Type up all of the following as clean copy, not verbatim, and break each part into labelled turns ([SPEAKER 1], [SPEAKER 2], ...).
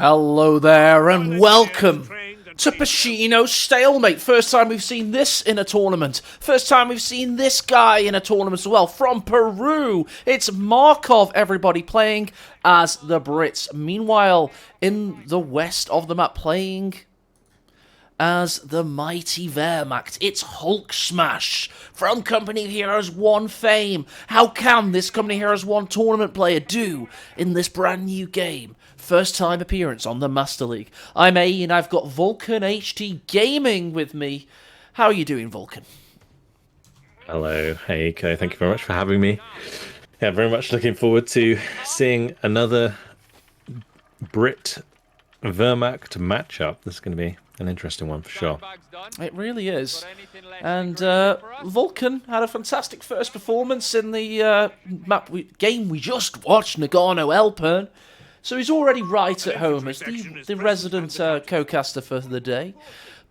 [SPEAKER 1] Hello there and welcome to Pacino Stalemate. First time we've seen this in a tournament. First time we've seen this guy in a tournament as well. From Peru, it's Markov, everybody, playing as the Brits. Meanwhile, in the west of the map, playing as the mighty Wehrmacht, it's Hulksmash from Company of Heroes 1 fame. How can this Company of Heroes 1 tournament player do in this brand new game? First time appearance on the Master League. I'm A, and I've got Vulcan HT Gaming with me. How are you doing, Vulcan?
[SPEAKER 2] Hello, hey, Ko. Thank you very much for having me. Yeah, very much looking forward to seeing another Brit Wehrmacht matchup. This is going to be an interesting one for sure.
[SPEAKER 1] It really is. And Vulcan had a fantastic first performance in the game we just watched, Nagano-Alpern. So he's already right at home as the resident co-caster for the day.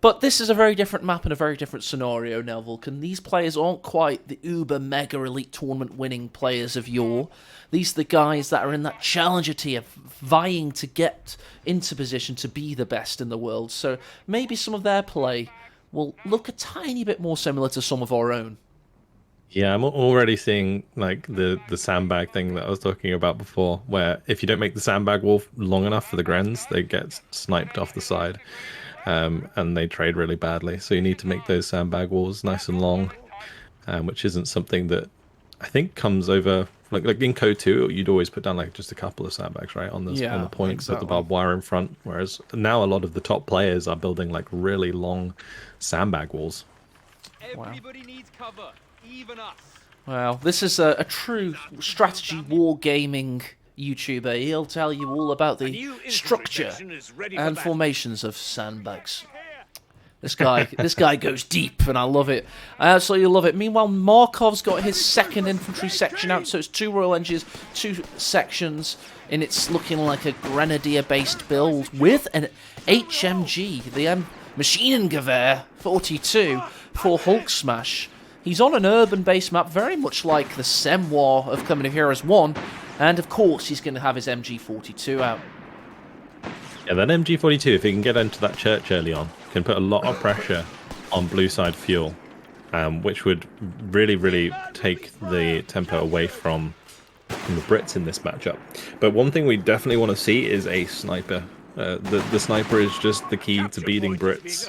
[SPEAKER 1] But this is a very different map and a very different scenario now, Vulcan. These players aren't quite the uber mega elite tournament winning players of yore. These are the guys that are in that challenger tier, vying to get into position to be the best in the world. So maybe some of their play will look a tiny bit more similar to some of our own.
[SPEAKER 2] Yeah, I'm already seeing like the sandbag thing that I was talking about before, where if you don't make the sandbag wall long enough for the Grens, they get sniped off the side, and they trade really badly. So you need to make those sandbag walls nice and long, which isn't something that I think comes over like in Code 2. You'd always put down like just a couple of sandbags right on the point, exactly. Put the barbed wire in front. Whereas now a lot of the top players are building like really long sandbag walls.
[SPEAKER 3] Everybody needs cover. Even us.
[SPEAKER 1] Well, this is a true strategy wargaming YouTuber. He'll tell you all about the structure and formations of sandbags. This guy goes deep, and I love it. I absolutely love it. Meanwhile, Markov's got his second infantry section out, so it's 2 Royal Engineers, 2 sections, and it's looking like a Grenadier-based build with an HMG, the Maschinengewehr 42 for Hulksmash. He's on an urban-based map, very much like the Semoir of Company of Heroes 1, and of course he's going to have his MG42 out.
[SPEAKER 2] Yeah, that MG42, if he can get into that church early on, can put a lot of pressure on blue side fuel, which would really, really take the tempo away from the Brits in this matchup. But one thing we definitely want to see is a sniper. The sniper is just the key to beating Brits,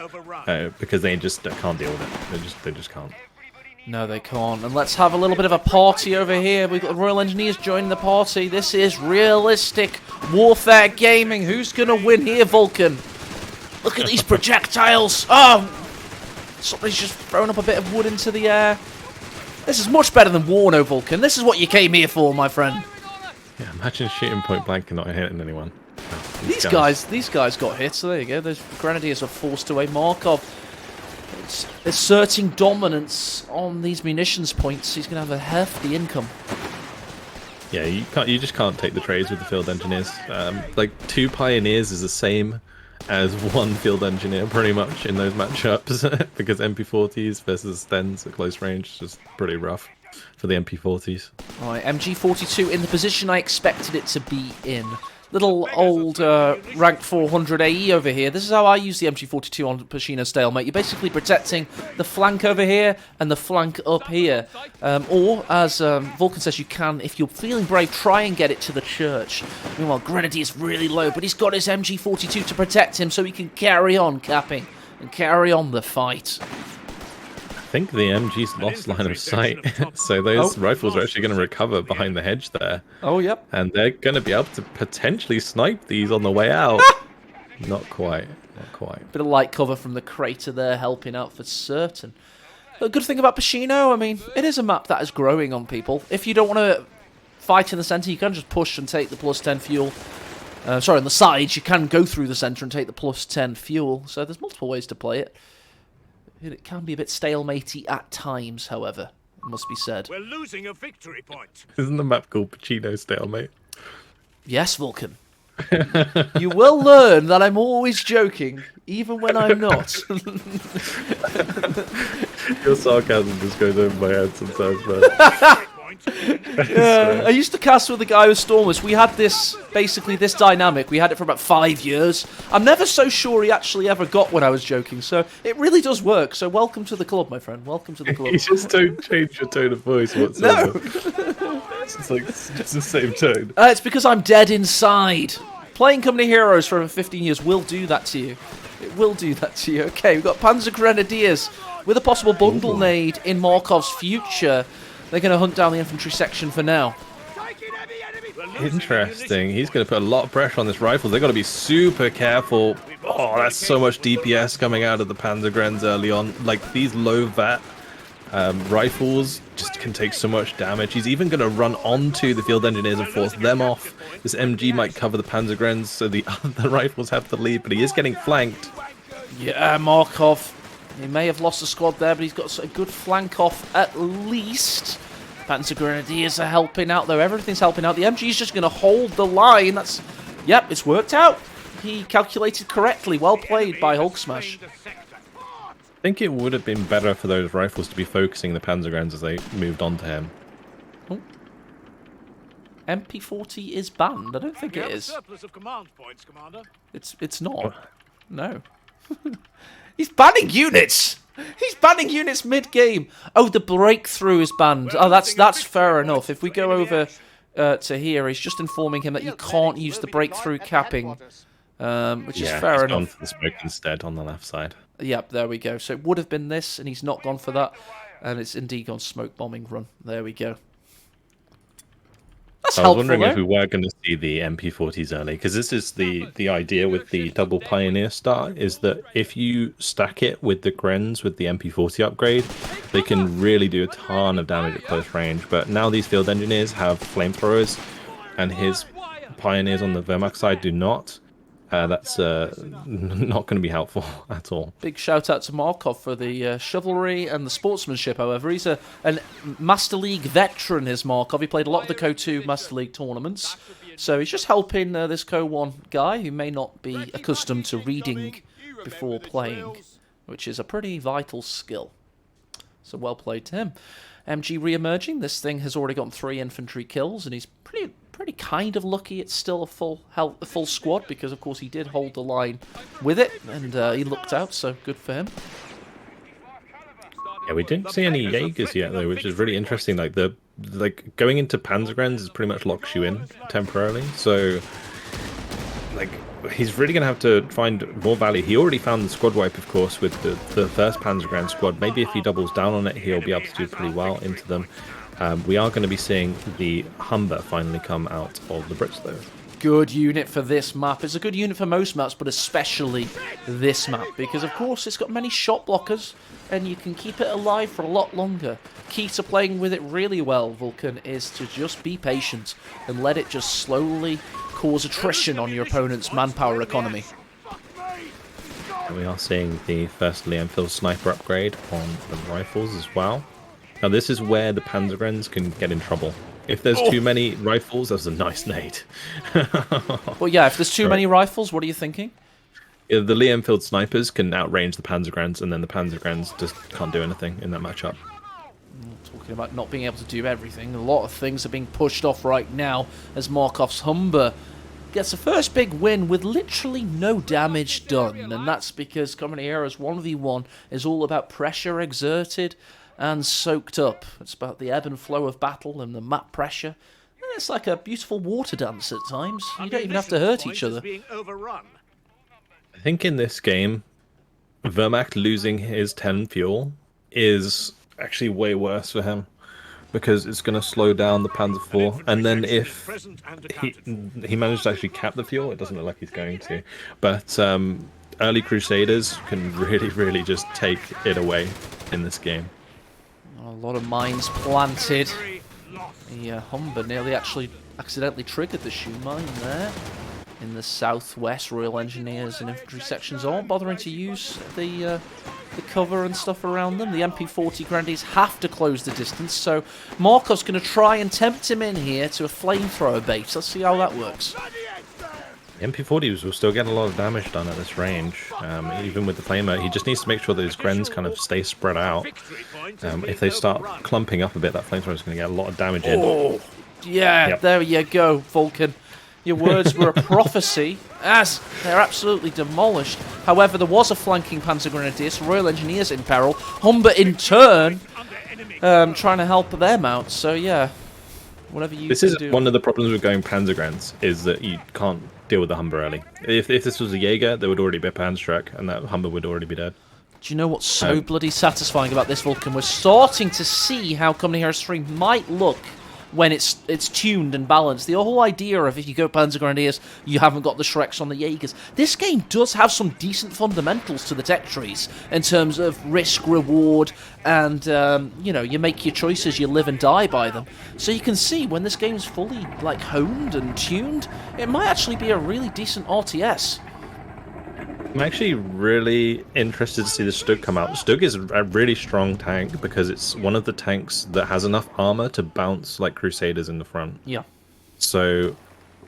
[SPEAKER 2] because they just can't deal with it. They just can't.
[SPEAKER 1] No, they can't. And let's have a little bit of a party over here. We've got Royal Engineers joining the party. This is realistic warfare gaming. Who's going to win here, Vulcan? Look at these projectiles. Oh, somebody's just thrown up a bit of wood into the air. This is much better than Warno, Vulcan. This is what you came here for, my friend.
[SPEAKER 2] Yeah, imagine shooting point blank and not hitting anyone.
[SPEAKER 1] These guys got hit, so there you go. Those Grenadiers are forced away. Markov asserting dominance on these munitions points. He's going to have a hefty income.
[SPEAKER 2] Yeah, you just can't take the trades with the field engineers. Like 2 pioneers is the same as 1 field engineer pretty much in those matchups because MP40s versus Stens at close range is just pretty rough for the MP40s.
[SPEAKER 1] Alright, MG42 in the position I expected it to be in. Little old rank 400 AE over here. This is how I use the MG42 on Pacino Stalemate. You're basically protecting the flank over here and the flank up here. Or, as Vulcan says, you can, if you're feeling brave, try and get it to the church. Meanwhile, Grenadier is really low, but he's got his MG42 to protect him so he can carry on capping and carry on the fight.
[SPEAKER 2] I think the MG's lost line of sight, so those rifles are actually going to recover behind the hedge there.
[SPEAKER 1] Oh, yep.
[SPEAKER 2] And they're going to be able to potentially snipe these on the way out. Not quite.
[SPEAKER 1] Bit of light cover from the crater there, helping out for certain. The good thing about Pacino, I mean, it is a map that is growing on people. If you don't want to fight in the centre, you can just push and take the +10 fuel. Sorry, on the sides, you can go through the centre and take the +10 fuel. So there's multiple ways to play it. It can be a bit stalematey at times, however, it must be said.
[SPEAKER 3] We're losing a victory point.
[SPEAKER 2] Isn't the map called Pacino Stalemate?
[SPEAKER 1] Yes, Vulcan. You will learn that I'm always joking, even when I'm not.
[SPEAKER 2] Your sarcasm just goes over my head sometimes, man.
[SPEAKER 1] Yeah, I used to cast with a guy with Stormers. We had this, basically this dynamic. We had it for about 5 years. I'm never so sure he actually ever got when I was joking. So it really does work. So welcome to the club, my friend. Welcome to the club.
[SPEAKER 2] You just don't change your tone of voice whatsoever. No. It's like it's the same tone.
[SPEAKER 1] It's because I'm dead inside. Playing Company Heroes for over 15 years will do that to you. It will do that to you. Okay, we've got Panzer Grenadiers with a possible bundle nade in Markov's future. They're going to hunt down the infantry section for now.
[SPEAKER 2] Interesting. He's going to put a lot of pressure on this rifle. They've got to be super careful. Oh, that's so much DPS coming out of the Panzergrens early on. Like, these low VAT rifles just can take so much damage. He's even going to run onto the field engineers and force them off. This MG might cover the Panzergrens, so the other rifles have to leave, but he is getting flanked.
[SPEAKER 1] Yeah, Markov. He may have lost a squad there, but he's got a good flank off at least. Panzer Grenadiers are helping out, though. Everything's helping out. The MG's just going to hold the line. Yep, it's worked out. He calculated correctly. Well played by Hulksmash.
[SPEAKER 2] I think it would have been better for those rifles to be focusing the Panzergrens as they moved on to him.
[SPEAKER 1] Oh. MP40 is banned. I don't think it is.
[SPEAKER 3] Surplus of command points, Commander.
[SPEAKER 1] It's not. No. He's banning units! He's banning units mid-game! Oh, the breakthrough is banned. Oh, that's fair enough. If we go over to here, he's just informing him that you can't use the breakthrough capping, which is fair enough.
[SPEAKER 2] Gone for the smoke instead on the left side.
[SPEAKER 1] Yep, there we go. So it would have been this, and he's not gone for that. And it's indeed gone smoke bombing run. There we go. That's
[SPEAKER 2] I was
[SPEAKER 1] helpful,
[SPEAKER 2] wondering
[SPEAKER 1] though.
[SPEAKER 2] if we were going to see the MP40s early, because this is the idea with the double Pioneer start, is that if you stack it with the Grens with the MP40 upgrade, they can really do a ton of damage at close range. But now these field engineers have flamethrowers, and his Pioneers on the Wehrmacht side do not. That's not going to be helpful at all.
[SPEAKER 1] Big shout out to Markov for the chivalry and the sportsmanship, however. He's a Master League veteran, is Markov. He played a lot of the CoH3 Master League tournaments. So he's just helping this Co-1 guy who may not be accustomed to reading before playing, which is a pretty vital skill. So well played to him. MG re-emerging. This thing has already gotten 3 infantry kills, and he's pretty kind of lucky it's still a full squad, because of course he did hold the line with it, and he looked out, so good for him.
[SPEAKER 2] Yeah, we didn't see any Jaegers yet though, which is really interesting. Like going into Panzergrens is pretty much locks you in temporarily, so like he's really going to have to find more value. He already found the squad wipe, of course, with the first Panzergren squad. Maybe if he doubles down on it, he'll be able to do pretty well into them. We are going to be seeing the Humber finally come out of the Brits, though.
[SPEAKER 1] Good unit for this map. It's a good unit for most maps, but especially this map, because of course it's got many shot blockers, and you can keep it alive for a lot longer. Key to playing with it really well, Vulcan, is to just be patient and let it just slowly cause attrition on your opponent's manpower economy.
[SPEAKER 2] And we are seeing the first Liam-Phil sniper upgrade on the rifles as well. Now this is where the Panzergrens can get in trouble. If there's too many rifles, that's a nice nade.
[SPEAKER 1] Well, yeah, if there's too many rifles, what are you thinking?
[SPEAKER 2] Yeah, the Liam-Field snipers can outrange the Panzergrens, and then the Panzergrens just can't do anything in that matchup.
[SPEAKER 1] Talking about not being able to do everything, a lot of things are being pushed off right now as Markov's Humber gets a first big win with literally no damage done, and that's because Company Heroes 1v1 is all about pressure exerted and soaked up. It's about the ebb and flow of battle and the map pressure. And it's like a beautiful water dance at times. You don't even have to hurt each other.
[SPEAKER 2] I think in this game, Wehrmacht losing his 10 fuel is actually way worse for him, because it's going to slow down the Panzer IV, and then if he managed to actually cap the fuel, it doesn't look like he's going to, but early Crusaders can really just take it away in this game.
[SPEAKER 1] A lot of mines planted. The Humber nearly accidentally triggered the shoe mine there. In the southwest, Royal Engineers and infantry sections aren't bothering to use the cover and stuff around them. The MP40 Grenadiers have to close the distance, so Markov's going to try and tempt him in here to a flamethrower base. Let's see how that works.
[SPEAKER 2] MP40s will still get a lot of damage done at this range, even with the flamer. He just needs to make sure that his Grens kind of stay spread out. If they start clumping up a bit, that flamethrower is going to get a lot of damage in.
[SPEAKER 1] Oh, yeah,
[SPEAKER 2] Yep.
[SPEAKER 1] there you go, Vulcan. Your words were a prophecy, as they're absolutely demolished. However, there was a flanking Panzer Grenadier, so Royal Engineers in peril. Humber, in turn, trying to help their mounts. So, yeah, whatever you
[SPEAKER 2] This
[SPEAKER 1] can
[SPEAKER 2] is
[SPEAKER 1] do.
[SPEAKER 2] one of the problems with going Panzergrens, is that you can't deal with the Humber early. If this was a Jaeger, there would already be a Panzerstruck, and that Humber would already be dead.
[SPEAKER 1] Do you know what's so bloody satisfying about this Vulcan? We're starting to see how Company Heroes 3 might look when it's tuned and balanced. The whole idea of if you go Panzer Grenadiers, you haven't got the Shreks on the Jaegers. This game does have some decent fundamentals to the tech trees in terms of risk, reward, and, you know, you make your choices, you live and die by them. So you can see when this game's fully, like, honed and tuned, it might actually be a really decent RTS.
[SPEAKER 2] I'm actually really interested to see the Stug come out. Stug is a really strong tank because it's one of the tanks that has enough armor to bounce like Crusaders in the front.
[SPEAKER 1] Yeah.
[SPEAKER 2] So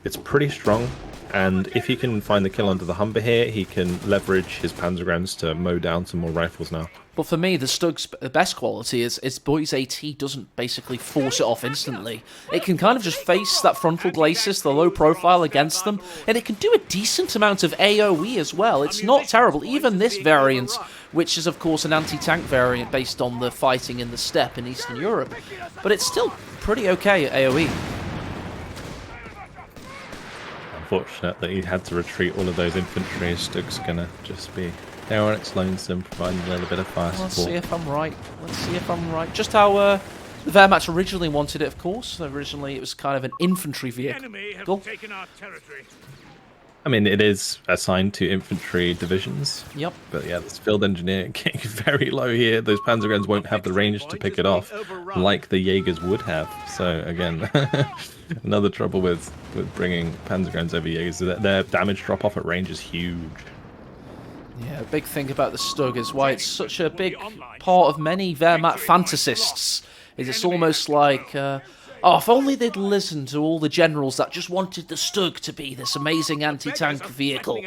[SPEAKER 2] it's pretty strong, and if he can find the kill onto the Humber here, he can leverage his Panzergrens to mow down some more rifles now.
[SPEAKER 1] But for me, the Stug's best quality is Boy's AT doesn't basically force it off instantly. It can kind of just face that frontal glacis, the low profile against them, and it can do a decent amount of AoE as well. It's not terrible. Even this variant, which is of course an anti-tank variant based on the fighting in the steppe in Eastern Europe, but it's still pretty okay at AoE.
[SPEAKER 2] Unfortunate that he had to retreat all of those infantry. Stug's gonna just be there on its lonesome, providing a little bit of fire
[SPEAKER 1] Let's
[SPEAKER 2] support.
[SPEAKER 1] see if I'm right. Let's see if I'm right. Just how the Wehrmacht originally wanted it, of course. Originally, it was kind of an infantry vehicle.
[SPEAKER 3] Taken our territory.
[SPEAKER 2] I mean, it is assigned to infantry divisions.
[SPEAKER 1] Yep.
[SPEAKER 2] But yeah, this field engineer getting very low here. Those Panzergrens won't have the range to pick it off like the Jaegers would have. So again, another trouble with bringing Panzergrens over Jaegers. Their damage drop off at range is huge.
[SPEAKER 1] Yeah, a big thing about the Stug is why it's such a big part of many Wehrmacht fantasists. Is it's almost like, oh, if only they'd listened to all the generals that just wanted the Stug to be this amazing anti-tank vehicle.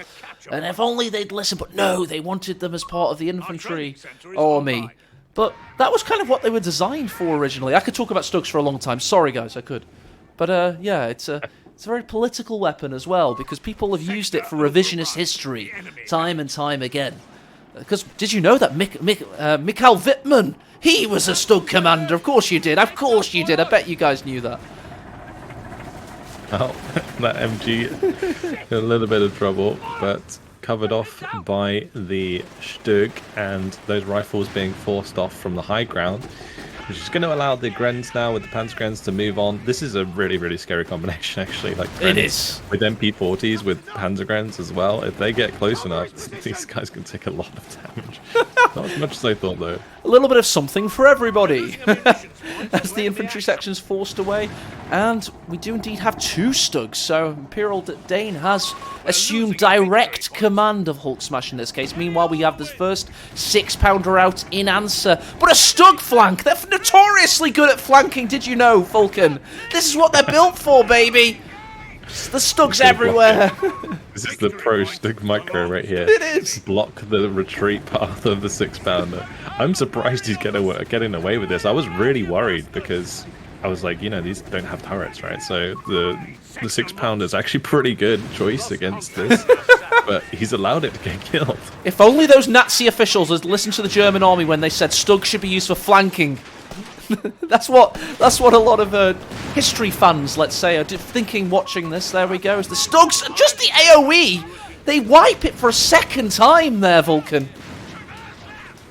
[SPEAKER 1] And if only they'd listen, but no, they wanted them as part of the infantry army. But that was kind of what they were designed for originally. I could talk about Stugs for a long time. Sorry, guys, I could. But, yeah, it's a very political weapon as well, because people have used it for revisionist history time and time again. Because did you know that Mikhail Wittmann, he was a Stug commander? Of course you did. Of course you did. I bet you guys knew that.
[SPEAKER 2] Oh, that MG in a little bit of trouble, but covered off by the Stug and those rifles being forced off from the high ground, which is going to allow the Grens now with the Panzergrens to move on. This is a really, really scary combination, actually. Like
[SPEAKER 1] It
[SPEAKER 2] Grens
[SPEAKER 1] is.
[SPEAKER 2] with MP40s with Panzergrens as well. If they get close enough, these guys can take a lot of damage. Not as much as I thought, though.
[SPEAKER 1] A little bit of something for everybody. As the infantry section's forced away. And we do indeed have two Stugs, so Imperial Dane has assumed direct command of Hulksmash in this case. Meanwhile, we have this first 6-pounder out in answer. But a Stug flank! They're notoriously good at flanking, did you know, Vulcan? This is what they're built for, baby! The Stugs everywhere!
[SPEAKER 2] This is the pro Stug micro right here.
[SPEAKER 1] It is!
[SPEAKER 2] Block the retreat path of the 6-pounder. I'm surprised he's getting away with this. I was really worried because I was like, you know, these don't have turrets, right? So the 6-pounder is actually pretty good choice against this, but he's allowed it to get killed.
[SPEAKER 1] If only those Nazi officials had listened to the German army when they said Stug should be used for flanking. That's what a lot of history fans, let's say, are thinking watching this. There we go. As the Stugs, just the AoE, they wipe it for a second time there, Vulcan.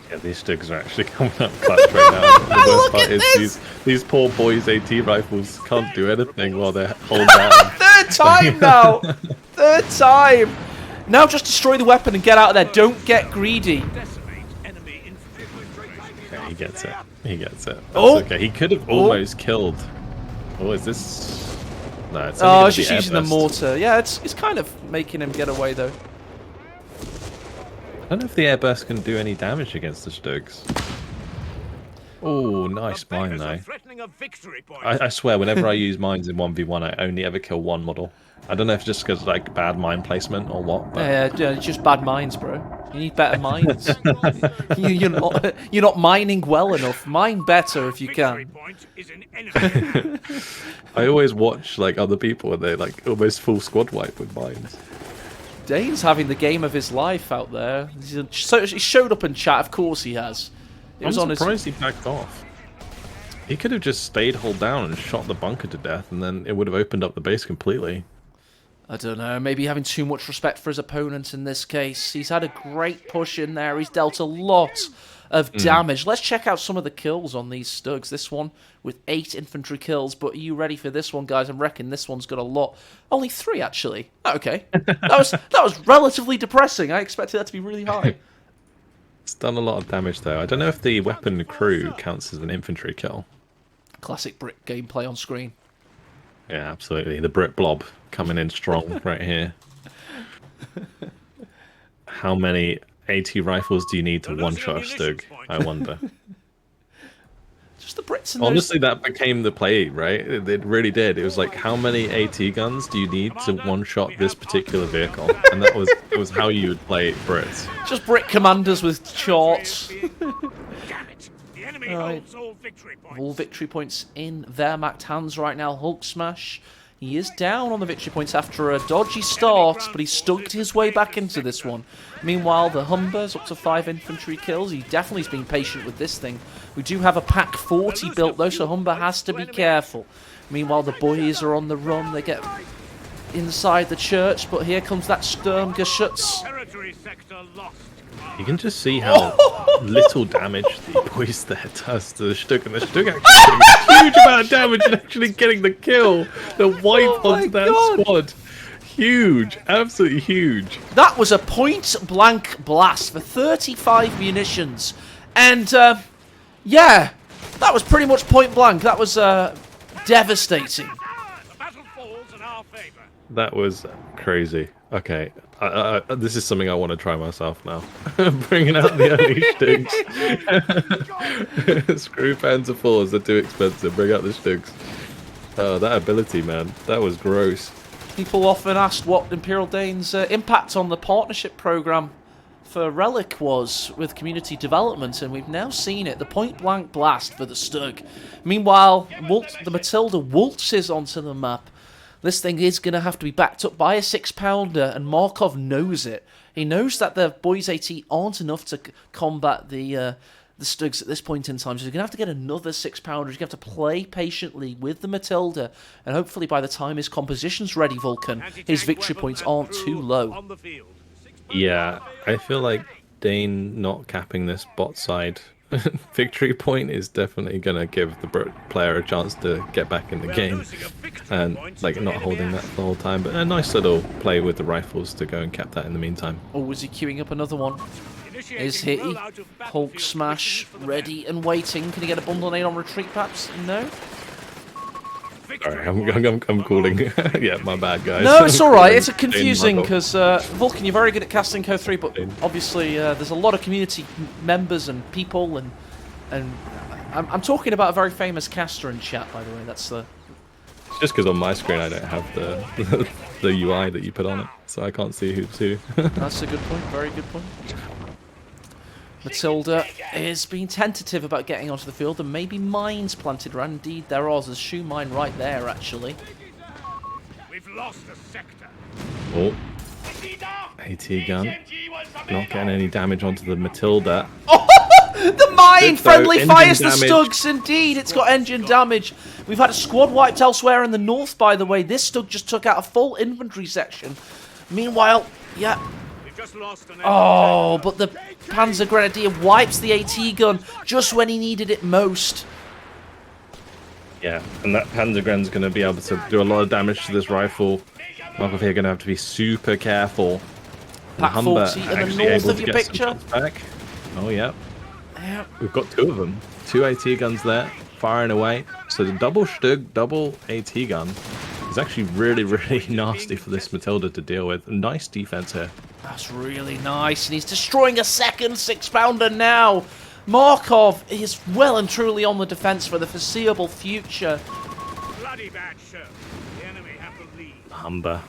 [SPEAKER 2] Yeah, these Stugs are actually coming up clutch right now. The worst
[SPEAKER 1] Look
[SPEAKER 2] part
[SPEAKER 1] at
[SPEAKER 2] is
[SPEAKER 1] this!
[SPEAKER 2] these poor boys' AT rifles can't do anything while they're holding down.
[SPEAKER 1] Third time now! Third time! Now just destroy the weapon and get out of there. Don't get greedy.
[SPEAKER 2] Yeah, he gets it. He gets it. That's
[SPEAKER 1] Oh!
[SPEAKER 2] okay. He could have almost killed. Oh, is this? No, it's only
[SPEAKER 1] Oh,
[SPEAKER 2] gonna
[SPEAKER 1] it's
[SPEAKER 2] be
[SPEAKER 1] just using the
[SPEAKER 2] airburst.
[SPEAKER 1] mortar. Yeah, it's kind of making him get away, though.
[SPEAKER 2] I don't know if the airburst can do any damage against the Stugs. Oh, nice mine though.
[SPEAKER 3] grabbing a victory point.
[SPEAKER 2] I swear, whenever I use mines in 1v1, I only ever kill one model. I don't know if it's just because like bad mine placement or what. But...
[SPEAKER 1] Yeah, it's just bad mines, bro. You need better mines. You're not mining well enough. Mine better if you
[SPEAKER 3] Victory
[SPEAKER 1] can.
[SPEAKER 3] point is in enemy hands.
[SPEAKER 2] I always watch like other people and they like almost full squad wipe with mines.
[SPEAKER 1] Dane's having the game of his life out there. He showed up in chat. Of course he has. It was
[SPEAKER 2] I'm
[SPEAKER 1] on his.
[SPEAKER 2] surprised he backed off. He could have just stayed hold down and shot the bunker to death, and then it would have opened up the base completely.
[SPEAKER 1] I don't know, maybe having too much respect for his opponent in this case. He's had a great push in there. He's dealt a lot of damage. Let's check out some of the kills on these Stugs. This one with 8 infantry kills, but are you ready for this one, guys? I'm reckoning this one's got a lot. Only 3, actually. Okay. That was relatively depressing. I expected that to be really high.
[SPEAKER 2] It's done a lot of damage, though. I don't know if the weapon crew counts as an infantry kill.
[SPEAKER 1] Classic Brit gameplay on screen.
[SPEAKER 2] Yeah, absolutely. The Brit blob coming in strong right here. How many AT rifles do you need to one-shot a Stug? I wonder.
[SPEAKER 1] Just the Brits in
[SPEAKER 2] Honestly, that became the play, right? It really did. It was like, how many AT guns do you need to one-shot this particular vehicle? And it was how you would play Brits.
[SPEAKER 1] Just Brit commanders with charts.
[SPEAKER 3] Damn it. The enemy holds all victory points.
[SPEAKER 1] All victory points in Wehrmacht hands right now. Hulksmash, he is down on the victory points after a dodgy start, but he stugged his way back into this one. Meanwhile, the Humber's up to 5 infantry kills. He definitely has been patient with this thing. We do have a Pack 40 built though, so Humber has to be careful. Meanwhile, the boys are on the run. They get inside the church, but here comes that Sturmgeschütz.
[SPEAKER 3] Territory sector lost.
[SPEAKER 2] You can just see how little damage the boys there does to the Stug, and the Stug actually getting a huge amount of damage and actually getting the kill. The wipe onto that squad. Huge, absolutely huge.
[SPEAKER 1] That was a point-blank blast for 35 munitions. And, yeah, that was pretty much point-blank. That was devastating.
[SPEAKER 3] The battle falls in our favor.
[SPEAKER 2] That was crazy. Okay, this is something I want to try myself now. Bringing out the unleashed Stugs. Screw Panzer IVs, they're too expensive. Bring out the Stugs. Oh, that ability, man. That was gross.
[SPEAKER 1] People often asked what Imperial Dane's impact on the partnership program for Relic was with community development, and we've now seen it. The point-blank blast for the Stug. Meanwhile, the Matilda waltzes onto the map. This thing is going to have to be backed up by a 6-pounder, and Markov knows it. He knows that the boys AT aren't enough to combat the Stugs at this point in time, so he's going to have to get another 6-pounder. He's going to have to play patiently with the Matilda, and hopefully by the time his composition's ready, Vulcan, his victory points aren't too low.
[SPEAKER 2] Yeah, I feel like Dane not capping this bot side victory point is definitely going to give the Brit player a chance to get back in the game, and like not holding that the whole time, but a nice little play with the rifles to go and cap that in the meantime.
[SPEAKER 1] Oh, is he queuing up another one? Is he? Hulksmash ready and waiting. Can he get a bundle nade on retreat perhaps? No?
[SPEAKER 2] Sorry, I'm calling. Yeah, my bad, guys.
[SPEAKER 1] No, it's alright. It's confusing because Vulcan, you're very good at casting CoH3, but obviously there's a lot of community members and people, and I'm talking about a very famous caster in chat, by the way. That's the.
[SPEAKER 2] It's just because on my screen I don't have the the UI that you put on it, so I can't see who's who.
[SPEAKER 1] That's a good point. Very good point. Matilda is being tentative about getting onto the field, and maybe mines planted around. Indeed, there are. There's a shoe mine right there, actually.
[SPEAKER 3] We've lost a sector.
[SPEAKER 2] Oh, AT gun. Not getting any damage onto the Matilda.
[SPEAKER 1] The mine-friendly fire the
[SPEAKER 2] damage.
[SPEAKER 1] Stugs, indeed. It's got engine damage. We've had a squad wiped elsewhere in the north, by the way. This Stug just took out a full infantry section. Meanwhile, yeah. Oh, but the Panzer Grenadier wipes the AT gun just when he needed it most.
[SPEAKER 2] Yeah, and that Panzer Gren's going to be able to do a lot of damage to this rifle. Markov here going to have to be super careful.
[SPEAKER 1] Pack 40 in the north of your picture.
[SPEAKER 2] Back. Oh, yeah.
[SPEAKER 1] Yeah.
[SPEAKER 2] We've got 2 of them. 2 AT guns there, firing away. So the double Stug, double AT gun is actually really, really nasty for this Matilda to deal with. Nice defense here.
[SPEAKER 1] That's really nice, and he's destroying a second 6-pounder now. Markov is well and truly on the defense for the foreseeable future.
[SPEAKER 4] Bloody bad show. The enemy have the lead.
[SPEAKER 2] Humber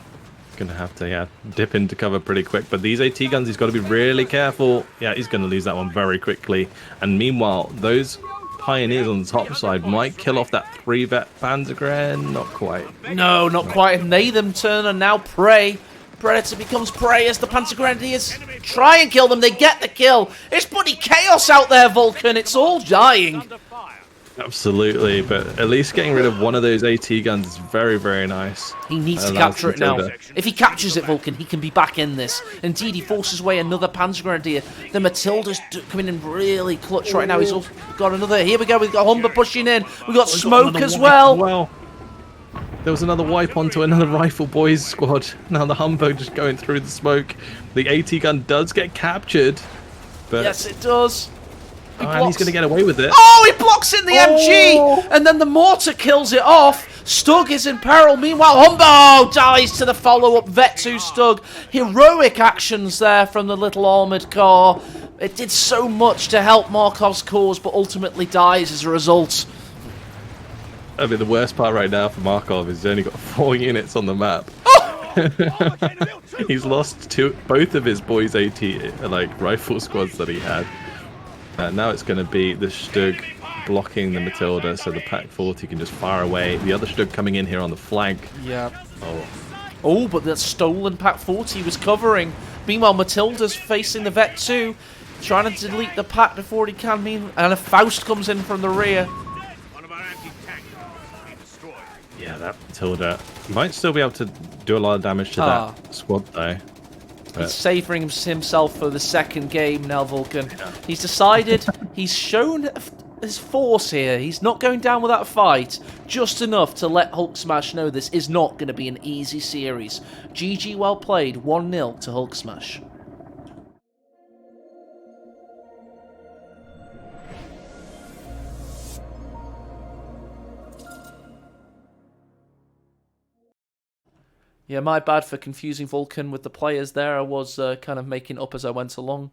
[SPEAKER 2] gonna have to dip into cover pretty quick, but these AT guns, he's got to be really careful. Yeah, he's gonna lose that one very quickly. And meanwhile, those pioneers on the top side might kill off that 3-vet Panzergren. Not quite.
[SPEAKER 1] No, not quite. And they them turn and now prey. Predator becomes prey as the Panzergrenadiers try and kill them. They get the kill. It's bloody chaos out there, Vulcan. It's all dying.
[SPEAKER 4] Under fire.
[SPEAKER 2] Absolutely, but at least getting rid of one of those AT guns is very, very nice.
[SPEAKER 1] He needs to
[SPEAKER 2] Allows
[SPEAKER 1] capture it now.
[SPEAKER 2] Matilda.
[SPEAKER 1] If he captures it, Vulcan, he can be back in this. Indeed, he forces away another Panzergrenadier. The Matilda's coming in really clutch right now. He's also got another. Here we go. We've got Humber pushing in. We've got Smoke as well.
[SPEAKER 2] There was another wipe onto another Rifle Boys squad. Now the Humber just going through the smoke. The AT gun does get captured, but
[SPEAKER 1] Yes, it does.
[SPEAKER 2] and he's going to get away with it.
[SPEAKER 1] Oh, he blocks in the MG, and then the mortar kills it off. Stug is in peril. Meanwhile, Humbo dies to the follow-up Vet 2 Stug. Heroic actions there from the little armoured car. It did so much to help Markov's cause, but ultimately dies as a result.
[SPEAKER 2] I mean, the worst part right now for Markov is he's only got 4 units on the map. He's lost both of his boys' AT rifle squads that he had. Now it's going to be the Stug blocking the Matilda, so the Pack 40 can just fire away. The other Stug coming in here on the flank.
[SPEAKER 1] Yeah.
[SPEAKER 2] Oh,
[SPEAKER 1] Oh, but that stolen Pack 40 was covering. Meanwhile, Matilda's facing the Vet 2, trying to delete the pack before he can. And a Faust comes in from the rear.
[SPEAKER 4] One of our anti-tank be destroyed.
[SPEAKER 2] yeah, that Matilda might still be able to do a lot of damage to that squad, though.
[SPEAKER 1] He's savouring himself for the second game now, Vulcan. He's decided, he's shown his force here. He's not going down without a fight. Just enough to let Hulksmash know this is not going to be an easy series. GG, well played. 1-0 to Hulksmash. Yeah, my bad for confusing Vulcan with the players there. I was kind of making up as I went along.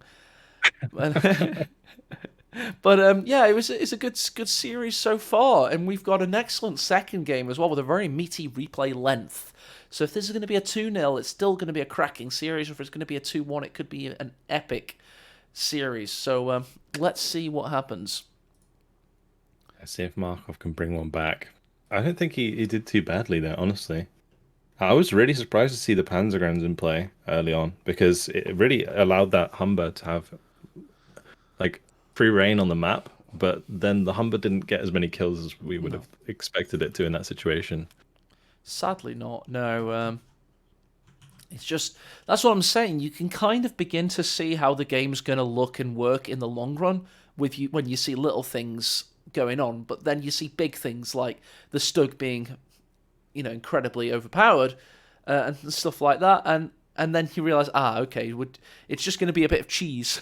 [SPEAKER 1] But yeah, it's a good series so far, and we've got an excellent second game as well with a very meaty replay length. So if this is going to be a 2-0, it's still going to be a cracking series. Or if it's going to be a 2-1, it could be an epic series. So let's see what happens.
[SPEAKER 2] Let's see if Markov can bring one back. I don't think he did too badly there, honestly. I was really surprised to see the Panzergrens in play early on, because it really allowed that Humber to have free reign on the map, but then the Humber didn't get as many kills as we would have expected it to in that situation.
[SPEAKER 1] Sadly not, no. It's just, that's what I'm saying. You can kind of begin to see how the game's going to look and work in the long run with you when you see little things going on, but then you see big things like the Stug being, incredibly overpowered and stuff like that, and then you realise, okay, it's just going to be a bit of cheese.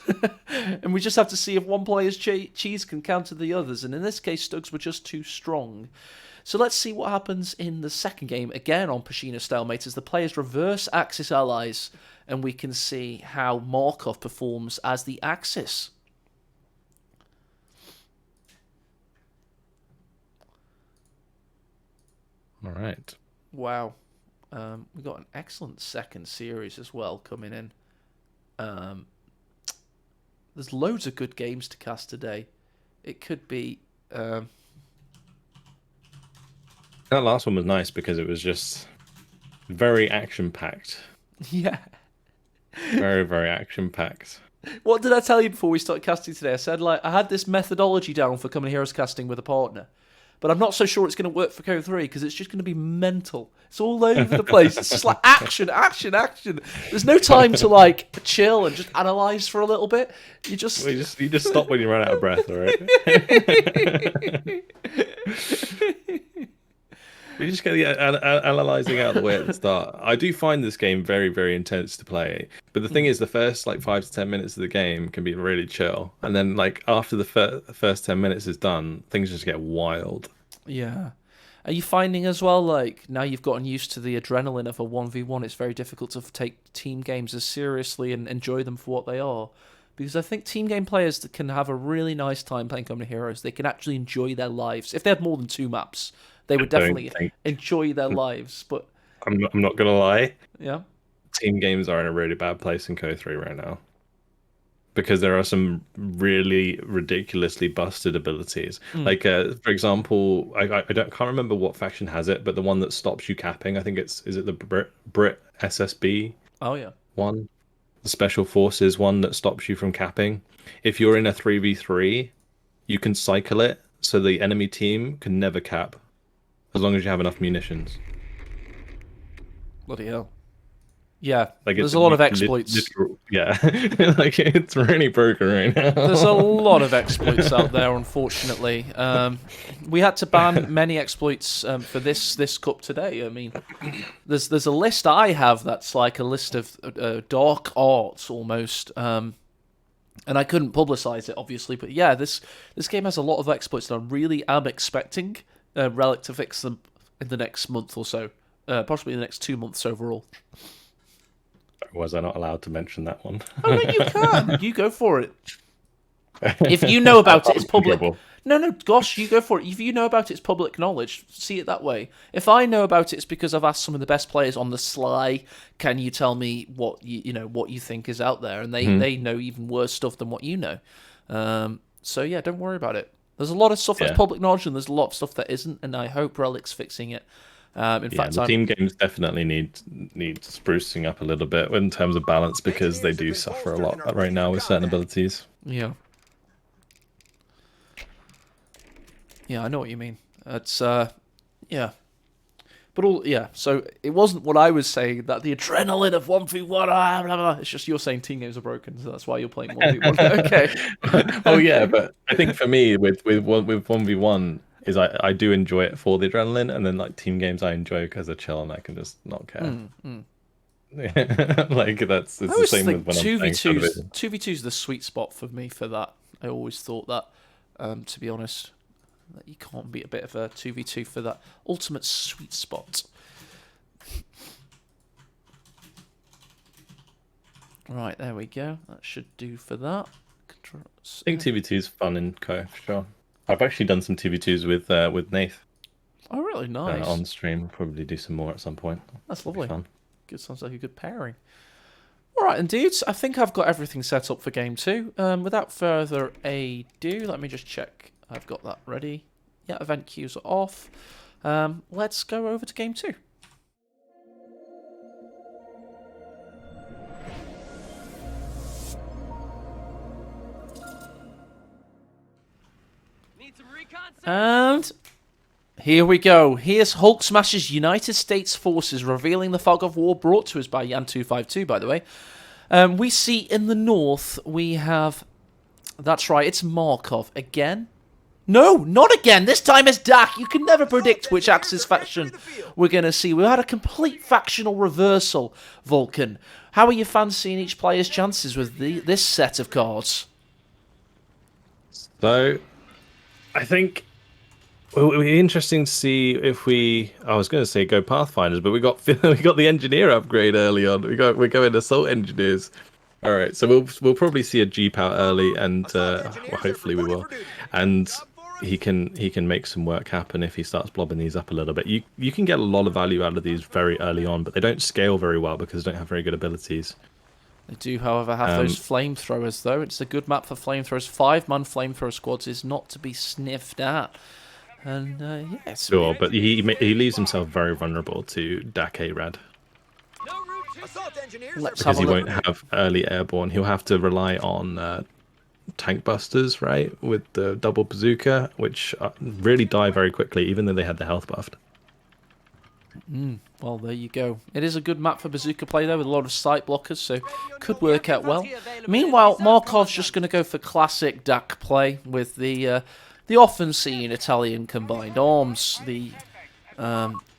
[SPEAKER 1] And we just have to see if one player's cheese can counter the others, and in this case, Stugs were just too strong. So let's see what happens in the second game, again on Peshino Stalemate, as the players reverse Axis allies, and we can see how Markov performs as the Axis.
[SPEAKER 2] All right.
[SPEAKER 1] Wow. We got an excellent second series as well coming in. There's loads of good games to cast today. It could be...
[SPEAKER 2] That last one was nice because it was just very action-packed.
[SPEAKER 1] Yeah.
[SPEAKER 2] Very, very action-packed.
[SPEAKER 1] What did I tell you before we started casting today? I said, I had this methodology down for Common Heroes casting with a partner. But I'm not so sure it's going to work for CoH3 because it's just going to be mental. It's all over the place. It's just like action, action, action. There's no time to chill and just analyze for a little bit. You just
[SPEAKER 2] stop when you run out of breath, all right? You just get analyzing out of the way at the start. I do find this game very, very intense to play. But the thing is, the first 5 to 10 minutes of the game can be really chill, and then after the first 10 minutes is done, things just get wild.
[SPEAKER 1] Yeah. Are you finding as well, now you've gotten used to the adrenaline of a 1v1, it's very difficult to take team games as seriously and enjoy them for what they are? Because I think team game players that can have a really nice time playing Company Heroes. They can actually enjoy their lives. If they had more than 2 maps, they would definitely enjoy their lives. But
[SPEAKER 2] I'm not gonna lie.
[SPEAKER 1] yeah,
[SPEAKER 2] Team games are in a really bad place in CoH3 right now. Because there are some really ridiculously busted abilities. Like, for example, can't remember what faction has it, but the one that stops you capping, I think is it the Brit SSB
[SPEAKER 1] oh yeah,
[SPEAKER 2] one, the Special Forces one that stops you from capping. If you're in a 3v3, you can cycle it so the enemy team can never cap, as long as you have enough munitions.
[SPEAKER 1] bloody hell. Yeah,
[SPEAKER 2] Like
[SPEAKER 1] there's a lot of exploits.
[SPEAKER 2] Yeah, like it's really broken right now.
[SPEAKER 1] There's a lot of exploits out there, unfortunately. We had to ban many exploits for this cup today. I mean, there's a list I have that's like a list of dark arts almost, and I couldn't publicize it obviously. But yeah, this game has a lot of exploits that I really am expecting Relic to fix them in the next month or so, possibly the next 2 months overall.
[SPEAKER 2] Was I not allowed to mention that one?
[SPEAKER 1] Oh, no, you can. You go for it. If you know about it, it's public. No, gosh, you go for it. If you know about it, it's public knowledge. See it that way. If I know about it, it's because I've asked some of the best players on the sly. Can you tell me what what you think is out there? And they know even worse stuff than what you know. So yeah, don't worry about it. There's a lot of stuff that's public knowledge, and there's a lot of stuff that isn't. And I hope Relic's fixing it. In fact,
[SPEAKER 2] the team games definitely need sprucing up a little bit in terms of balance, because they do suffer a lot right now with certain abilities.
[SPEAKER 1] Yeah. Yeah, I know what you mean. It's yeah. But so it wasn't what I was saying, that the adrenaline of 1v1, blah, blah, blah. It's just you're saying team games are broken, so that's why you're playing 1v1. Okay.
[SPEAKER 2] Oh yeah, but I think for me with 1v1 is I do enjoy it for the adrenaline, and then like team games I enjoy because they're chill and I can just not care. Like it's the same with when I'm playing
[SPEAKER 1] 2v2 is the sweet spot for me for that. I always thought that, to be honest, that you can't beat a bit of a 2v2 for that ultimate sweet spot. Right, there we go. That should do for that.
[SPEAKER 2] I think 2v2 is fun in Co, for sure. I've actually done some 2v2s with Nath.
[SPEAKER 1] Oh, really? Nice.
[SPEAKER 2] On stream. We'll probably do some more at some point.
[SPEAKER 1] That's lovely.
[SPEAKER 2] Fun.
[SPEAKER 1] Good, sounds like a good pairing. All right, and dudes, I think I've got everything set up for game 2. Without further ado, let me just check. I've got that ready. Yeah, event queues are off. Let's go over to game 2. And here we go. Here's Hulksmash's United States Forces revealing the fog of war, brought to us by Yan252, by the way. We see in the north, we have... That's right, it's Markov. Again? No, not again. This time it's Dak. You can never predict which Axis faction we're going to see. We had a complete factional reversal, Vulcan. How are you fancying each player's chances with this set of cards?
[SPEAKER 2] So, I think... Well, it'll be interesting to see if I was going to say go Pathfinders, but we got the engineer upgrade early on. We're going assault engineers. All right, so we'll probably see a Jeep out early, and hopefully we will, and he can make some work happen if he starts blobbing these up a little bit. You can get a lot of value out of these very early on, but they don't scale very well because they don't have very good abilities.
[SPEAKER 1] They do, however, have those flamethrowers, though. It's a good map for flamethrowers. 5-man flamethrower squads is not to be sniffed at. And, yes.
[SPEAKER 2] Sure, but he leaves himself very vulnerable to Dak A-Rad. Because he won't have early airborne. He'll have to rely on tank busters, right? With the double bazooka, which really die very quickly, even though they had the health buffed.
[SPEAKER 1] Well, there you go. It is a good map for bazooka play, though, with a lot of sight blockers, so could work out well. Meanwhile, Markov's just going to go for classic Dak play with the often seen Italian combined arms, the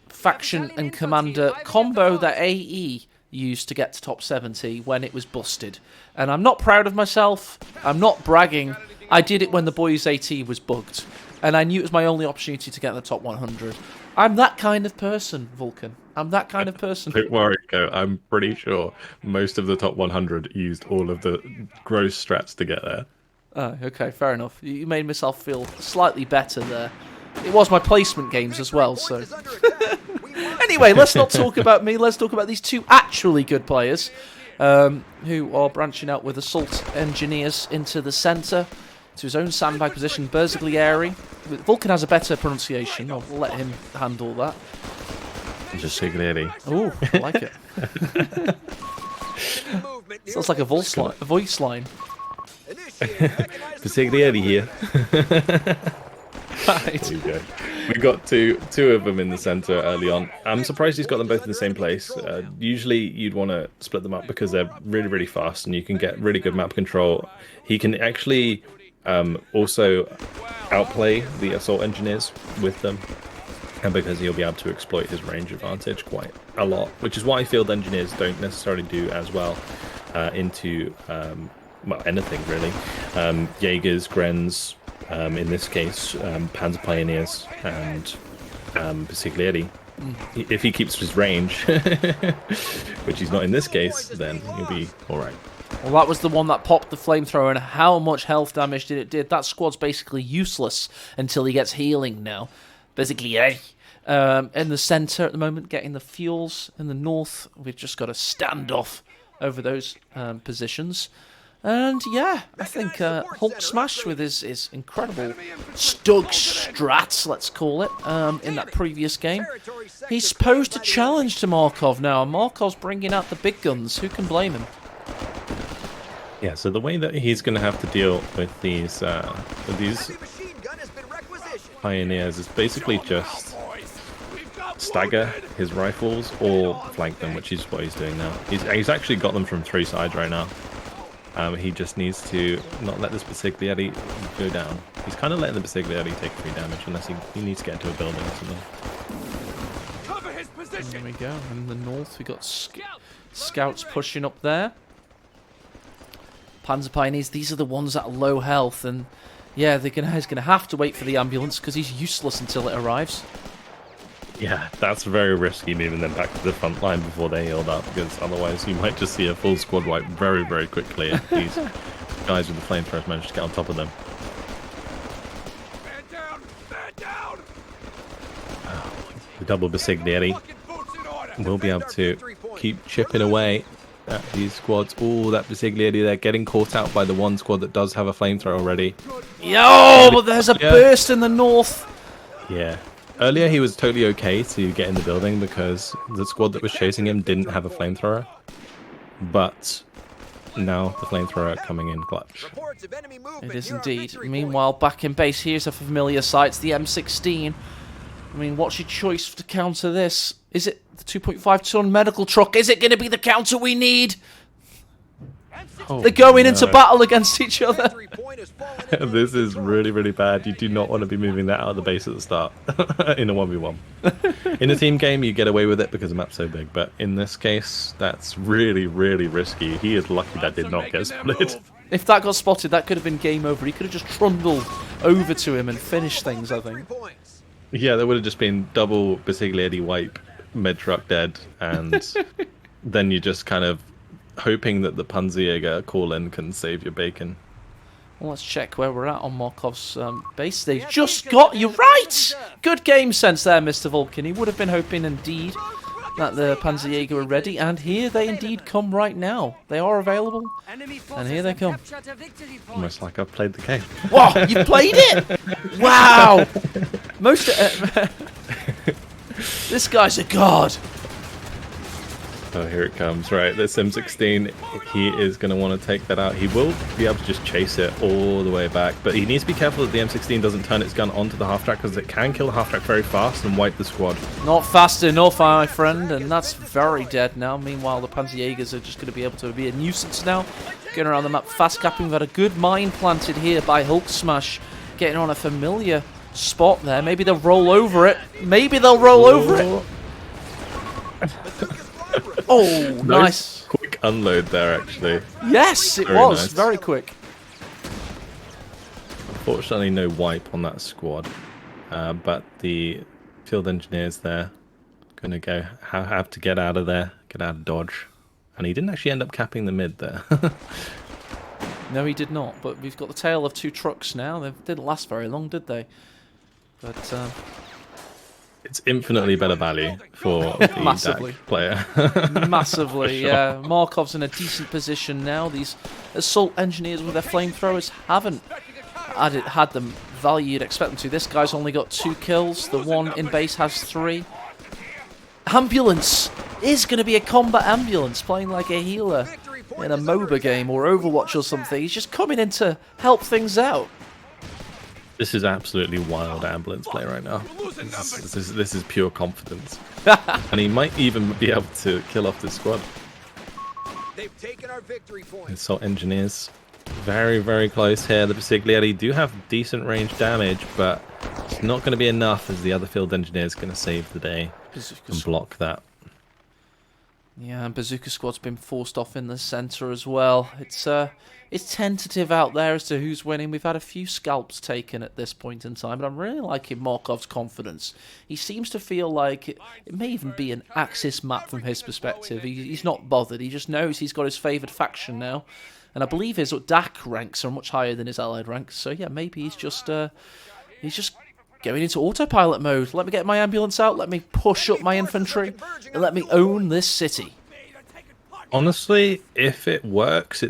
[SPEAKER 1] faction and commander combo that AE used to get to top 70 when it was busted. And I'm not proud of myself. I'm not bragging. I did it when the boys AT was bugged. and I knew it was my only opportunity to get in the top 100. I'm that kind of person, Vulcan. I'm that kind of person.
[SPEAKER 2] Don't worry, Go. I'm pretty sure most of the top 100 used all of the gross strats to get there.
[SPEAKER 1] Oh, okay, fair enough. You made myself feel slightly better there. It was my placement games as well, so... Anyway, let's not talk about me. Let's talk about these two actually good players who are branching out with Assault Engineers into the centre, to his own sandbag position, Berziglieri. Vulcan has a better pronunciation. I'll let him handle that.
[SPEAKER 2] Berziglieri.
[SPEAKER 1] Oh, I like it. Sounds like a voice line.
[SPEAKER 2] Berziglieri here.
[SPEAKER 1] Right.
[SPEAKER 2] There you go. We got two of them in the center early on. I'm surprised he's got them both in the same place. Usually you'd want to split them up because they're really, really fast and you can get really good map control. He can actually also outplay the assault engineers with them, and because he'll be able to exploit his range advantage quite a lot, which is why field engineers don't necessarily do as well into well, anything really. Jaegers, Grens, in this case, Panzer Pioneers and Berziglieri. If he keeps his range, which he's not in this case, then he'll be alright.
[SPEAKER 1] Well, that was the one that popped the flamethrower, and how much health damage did it do? That squad's basically useless until he gets healing now. Berziglieri. In the centre at the moment, getting the fuels. In the north, we've just got a standoff over those positions. And yeah, I think Hulksmash with his incredible StuG's strats, let's call it, in that previous game. He's posed a challenge to Markov now, and Markov's bringing out the big guns. Who can blame him?
[SPEAKER 2] Yeah, so the way that he's going to have to deal with these Pioneers is basically just stagger his rifles or flank them, which is what he's doing now. He's actually got them from 3 sides right now. He just needs to not let this Berziglieri go down. He's kind of letting the Berziglieri take 3 damage unless he needs to get into a building or something.
[SPEAKER 3] Cover his position.
[SPEAKER 1] There we go. In the north, we got scouts pushing up there. Panzer Pioneers, these are the ones that are low health, and yeah, he's going to have to wait for the ambulance because he's useless until it arrives.
[SPEAKER 2] Yeah, that's very risky moving them back to the front line before they healed up, because otherwise you might just see a full squad wipe very, very quickly if these guys with the flamethrowers manage to get on top of them.
[SPEAKER 3] Man down! Man down!
[SPEAKER 2] The double Berziglieri will be able to keep chipping away at these squads. Oh, that Berziglieri there getting caught out by the one squad that does have a flamethrower already.
[SPEAKER 1] Yo, but there's a burst in the north.
[SPEAKER 2] Yeah. Earlier he was totally okay to get in the building because the squad that was chasing him didn't have a flamethrower. But now the flamethrower coming in clutch.
[SPEAKER 1] It is indeed. Meanwhile, back in base, here's a familiar sight, the M16. I mean, what's your choice to counter this? Is it the 2.5-ton medical truck? Is it going to be the counter we need?
[SPEAKER 2] Oh,
[SPEAKER 1] They're going into battle against each other.
[SPEAKER 2] This is really, really bad. You do not want to be moving that out of the base at the start in a 1v1. In a team game, you get away with it because the map's so big, but in this case, that's really, really risky. He is lucky that did not get split.
[SPEAKER 1] If that got spotted, that could have been game over. He could have just trundled over to him and finished things, I think.
[SPEAKER 2] Yeah, there would have just been double Berziglieri wipe, med truck dead, and then you just kind of hoping that the Panzerjäger call-in can save your bacon.
[SPEAKER 1] Well, let's check where we're at on Markov's base. They've just got you right! Good game sense there, Mr. Vulcan. He would have been hoping indeed that the Panzerjäger were ready, and here they indeed come right now. They are available, and here they come.
[SPEAKER 2] Almost like I've played the game.
[SPEAKER 1] Whoa, you played it? Wow! Most... this guy's a god.
[SPEAKER 2] Oh, here it comes. Right, this M16, he is going to want to take that out. He will be able to just chase it all the way back, but he needs to be careful that the M16 doesn't turn its gun onto the half-track, because it can kill the half-track very fast and wipe the squad.
[SPEAKER 1] Not fast enough, my friend, and that's very dead now. Meanwhile, the Panzerjägers are just going to be able to be a nuisance now. Going around the map, fast capping. We've had a good mine planted here by Hulksmash, getting on a familiar spot there. Maybe they'll roll over it. Maybe they'll roll over it. Oh, nice.
[SPEAKER 2] Quick unload there, actually.
[SPEAKER 1] Yes, it
[SPEAKER 2] Very
[SPEAKER 1] was.
[SPEAKER 2] nice.
[SPEAKER 1] Very quick.
[SPEAKER 2] Unfortunately, no wipe on that squad, but the field engineers there gonna go have to get out of there, get out of dodge, and he didn't actually end up capping the mid there.
[SPEAKER 1] No, he did not. But we've got the tail of 2 trucks now. They didn't last very long, did they? But
[SPEAKER 2] it's infinitely better value for the
[SPEAKER 1] Massively.
[SPEAKER 2] DAC player.
[SPEAKER 1] massively,
[SPEAKER 2] Sure.
[SPEAKER 1] yeah. Markov's in a decent position now. These assault engineers with their flamethrowers haven't had them value you'd expect them to. This guy's only got 2 kills. The one in base has 3. Ambulance is going to be a combat ambulance, playing like a healer in a MOBA game or Overwatch or something. He's just coming in to help things out.
[SPEAKER 2] This is absolutely wild ambulance play right now. This is pure confidence. And he might even be able to kill off this squad.
[SPEAKER 3] They've taken our victory point.
[SPEAKER 2] Assault engineers. Very, very close here. The Basiglieri do have decent range damage, but it's not going to be enough as the other field engineer is going to save the day and block that.
[SPEAKER 1] Yeah, and Bazooka Squad's been forced off in the centre as well. It's tentative out there as to who's winning. We've had a few scalps taken at this point in time, but I'm really liking Markov's confidence. He seems to feel like it may even be an Axis map from his perspective. He's not bothered. He just knows he's got his favoured faction now. And I believe his DAC ranks are much higher than his allied ranks. So yeah, maybe he's just going into autopilot mode. Let me get my ambulance out, let me push up my infantry, and let me own this city.
[SPEAKER 2] Honestly, if it works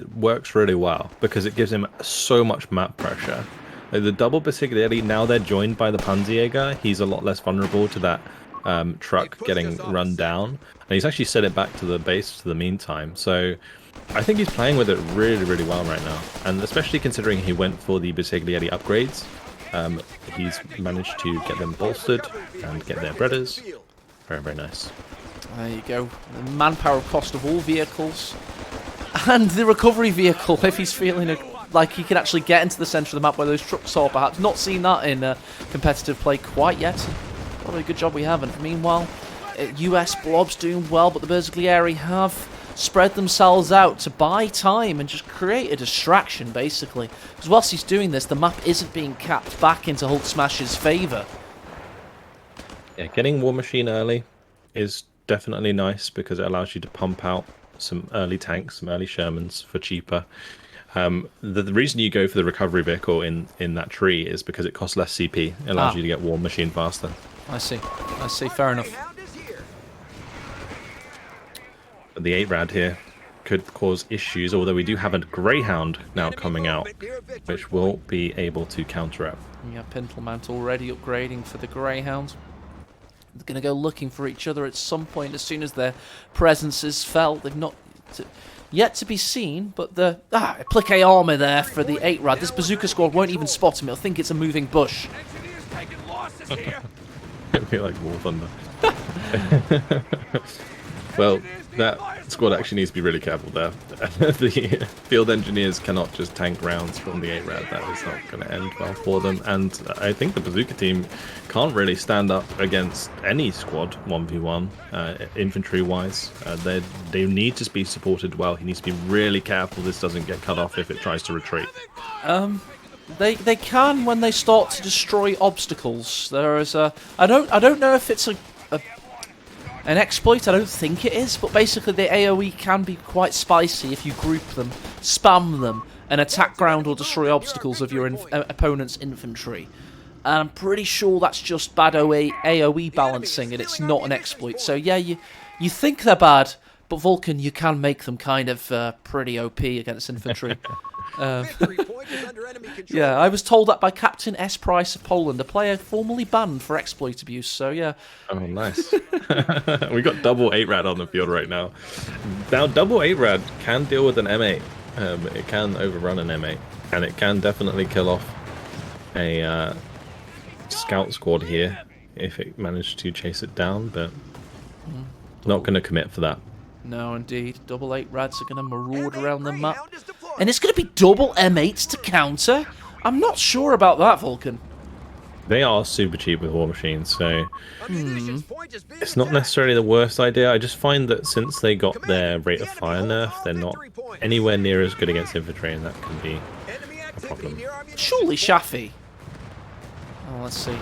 [SPEAKER 2] really well, because it gives him so much map pressure. Like the double Basiglieri, now they're joined by the Panzerjäger, he's a lot less vulnerable to that truck getting run down. And he's actually set it back to the base for the meantime. So I think he's playing with it really, really well right now. And especially considering he went for the Basiglieri upgrades. He's managed to get them bolstered and get their breaders. Very, very nice.
[SPEAKER 1] There you go. The manpower cost of all vehicles. And the recovery vehicle, if he's feeling like he can actually get into the centre of the map where those trucks are, perhaps. Not seen that in competitive play quite yet. What a good job we haven't. Meanwhile, US Blob's doing well, but the Bersaglieri have spread themselves out to buy time and just create a distraction, basically. Because whilst he's doing this, the map isn't being capped back into Hulksmash's favour.
[SPEAKER 2] Yeah, getting War Machine early is definitely nice because it allows you to pump out some early tanks, some early Shermans for cheaper. The reason you go for the recovery vehicle in that tree is because it costs less CP. It allows you to get War Machine faster.
[SPEAKER 1] I see, fair enough.
[SPEAKER 2] But the 8-Rad here could cause issues, although we do have a Greyhound now coming out, which will be able to counteract.
[SPEAKER 1] Yeah, Pintelmount already upgrading for the Greyhound. They're going to go looking for each other at some point as soon as their presence is felt. They've not yet to be seen, but the applique armor there for the 8-Rad. This Bazooka Squad won't even spot him. It'll think it's a moving bush.
[SPEAKER 2] It'll be like War Thunder. Well, that squad actually needs to be really careful there. The field engineers cannot just tank rounds from the 8-Rad. That is not going to end well for them. And I think the Bazooka team can't really stand up against any squad 1v1, infantry-wise. They need to be supported well. He needs to be really careful this doesn't get cut off if it tries to retreat.
[SPEAKER 1] They can when they start to destroy obstacles. There is I don't know if it's an exploit. I don't think it is, but basically the AoE can be quite spicy if you group them, spam them, and attack ground or destroy obstacles of your opponent's infantry. And I'm pretty sure that's just bad AoE balancing, and it's not an exploit. So yeah, you think they're bad, but Vulcan, you can make them kind of pretty OP against infantry. Yeah, I was told that by Captain S. Price of Poland, a player formerly banned for exploit abuse, so yeah.
[SPEAKER 2] Oh, nice. We got double 8-Rad on the field right now. Now, double 8-Rad can deal with an M8. It can overrun an M8, and it can definitely kill off a scout squad here if it managed to chase it down, but not going to commit for that.
[SPEAKER 1] No, indeed. Double 8-Rads are going to maraud around the map. And it's going to be double M8s to counter? I'm not sure about that, Vulcan.
[SPEAKER 2] They are super cheap with War Machines, so it's not necessarily the worst idea. I just find that since they got their rate of fire nerf, they're not anywhere near as good against infantry, and that can be a problem.
[SPEAKER 1] Surely Shafi. Oh, let's see.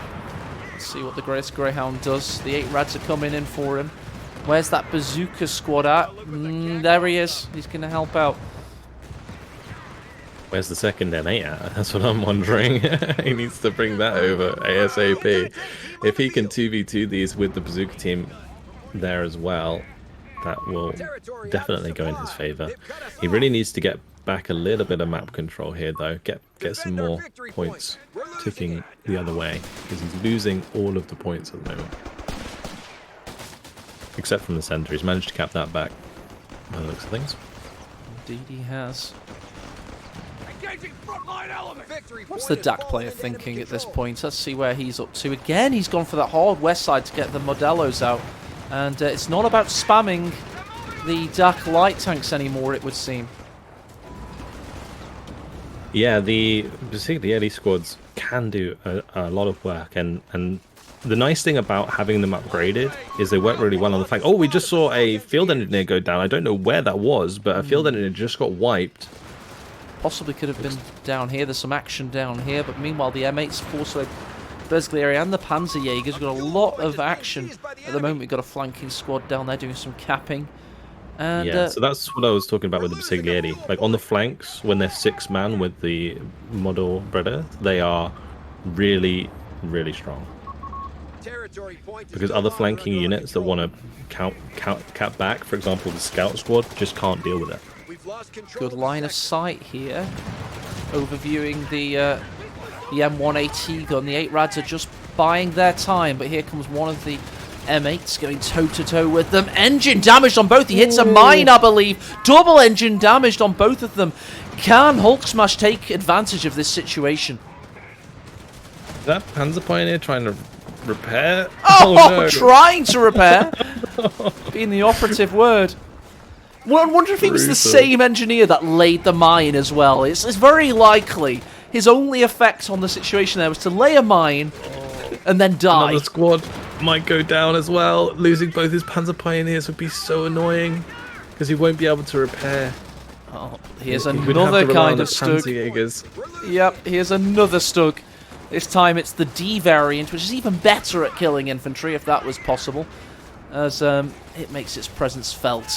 [SPEAKER 1] Let's see what the Greatest Greyhound does. The 8 Rads are coming in for him. Where's that bazooka squad at? There he is. He's going to help out.
[SPEAKER 2] Where's the second M8 at? That's what I'm wondering. He needs to bring that over ASAP. If he can 2v2 these with the bazooka team there as well, that will definitely go in his favor. He really needs to get back a little bit of map control here, though. Get some more points ticking the other way, because he's losing all of the points at the moment. Except from the center. He's managed to cap that back by the looks of things.
[SPEAKER 1] Indeed he has. What's the Dak player thinking at this point? Let's see where he's up to. Again, he's gone for that hard west side to get the Modelos out. And it's not about spamming the Dak light tanks anymore, it would seem.
[SPEAKER 2] Yeah, particularly the early squads can do a lot of work, and the nice thing about having them upgraded is they work really well on the flank. Oh, we just saw a field engineer go down. I don't know where that was, but a field engineer just got wiped.
[SPEAKER 1] Possibly could have been down here. There's some action down here, but meanwhile the M8's forced away Bersley area and the Panzerjägers. We've got a lot of action at the moment. We've got a flanking squad down there doing some capping. And,
[SPEAKER 2] yeah, so that's what I was talking about with the Bersiglieri. Like on the flanks, when they're 6-man with the Model Breda, they are really, really strong. Because other flanking units that want to cap back, for example the Scout Squad, just can't deal with it.
[SPEAKER 1] Good line of sight here. Overviewing the M1AT gun. The 8 Rads are just buying their time, but here comes one of the M8s going toe-to-toe with them. Engine damaged on both. He hits a mine, I believe. Double engine damaged on both of them. Can Hulksmash take advantage of this situation?
[SPEAKER 2] Is that Panzer Pioneer trying to repair?
[SPEAKER 1] Oh,
[SPEAKER 2] no.
[SPEAKER 1] Trying to repair. Being the operative word. Well, I wonder if he was the same engineer that laid the mine as well. It's very likely his only effect on the situation there was to lay a mine and then die.
[SPEAKER 2] Another squad might go down as well. Losing both his Panzer Pioneers would be so annoying because he won't be able to repair.
[SPEAKER 1] Oh, here's another kind of Stug. Yep, here's another Stug. This time it's the D variant, which is even better at killing infantry, if that was possible, as it makes its presence felt.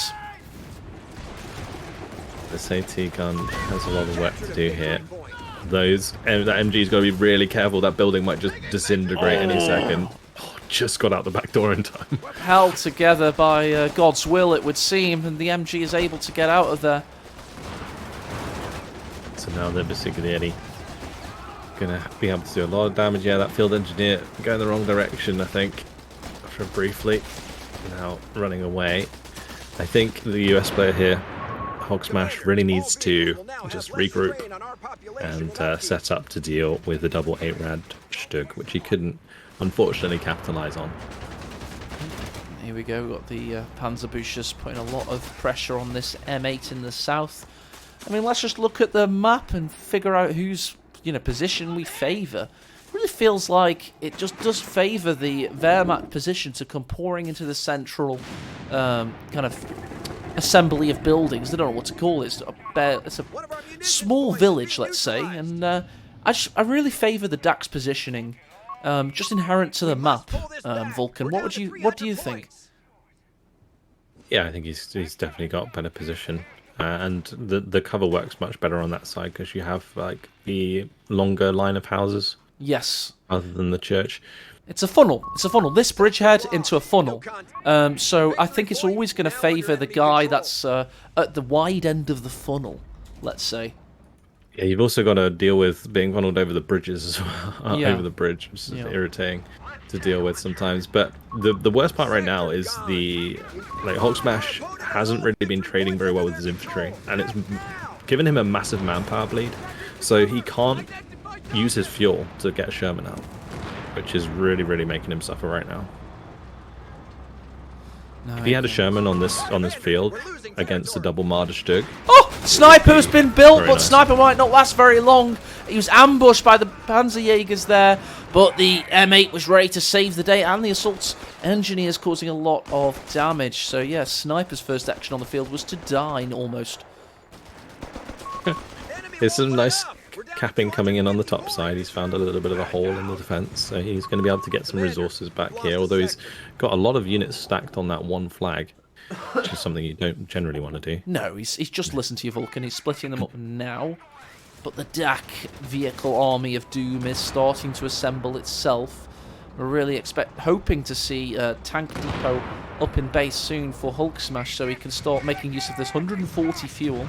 [SPEAKER 2] This AT gun has a lot of work to do here. That MG's got to be really careful. That building might just disintegrate any second. Oh, just got out the back door in time.
[SPEAKER 1] Held together by God's will, it would seem, and the MG is able to get out of there.
[SPEAKER 2] So now they're Bersiglieri gonna be able to do a lot of damage. Yeah, that field engineer going the wrong direction, I think, for briefly. Now running away. I think the US player here, Hulksmash, really needs to just regroup and set up to deal with the double 8 Rad Stug, which he couldn't unfortunately capitalize on.
[SPEAKER 1] Here we go, we've got the Panzerbuchers putting a lot of pressure on this M8 in the south. I mean, let's just look at the map and figure out whose position we favour. It really feels like it just does favour the Wehrmacht position to come pouring into the central kind of assembly of buildings. I don't know what to call it. It's a small village, let's say, and I really favour the Dak's positioning, just inherent to the map. Vulcan, what do you think?
[SPEAKER 2] Yeah, I think he's definitely got better position, and the cover works much better on that side because you have like the longer line of houses.
[SPEAKER 1] Yes.
[SPEAKER 2] Other than the church.
[SPEAKER 1] It's a funnel. It's a funnel. This bridgehead into a funnel. So I think it's always going to favour the guy that's at the wide end of the funnel, let's say.
[SPEAKER 2] Yeah, you've also got to deal with being funneled over the bridges as well.
[SPEAKER 1] Yeah.
[SPEAKER 2] Over the bridge, which is irritating to deal with sometimes. But the worst part right now is Hulksmash hasn't really been trading very well with his infantry, and it's given him a massive manpower bleed. So he can't use his fuel to get Sherman out, which is really, really making him suffer right now.
[SPEAKER 1] No,
[SPEAKER 2] if he had a Sherman on this field against the double Marder Stug...
[SPEAKER 1] Oh! Sniper's been built, but
[SPEAKER 2] nice.
[SPEAKER 1] Sniper might not last very long. He was ambushed by the Panzerjägers there, but the M8 was ready to save the day, and the Assault Engineers causing a lot of damage. So yeah, Sniper's first action on the field was to die almost.
[SPEAKER 2] There's some nice capping coming in on the top side. He's found a little bit of a hole in the defense, so he's going to be able to get some resources back here. Although he's got a lot of units stacked on that one flag, which is something you don't generally want to do.
[SPEAKER 1] No, he's just listened to your Vulcan. He's splitting them up now. But the DAC vehicle army of doom is starting to assemble itself. We're really hoping to see Tank Depot up in base soon for Hulksmash, so he can start making use of this 140 fuel.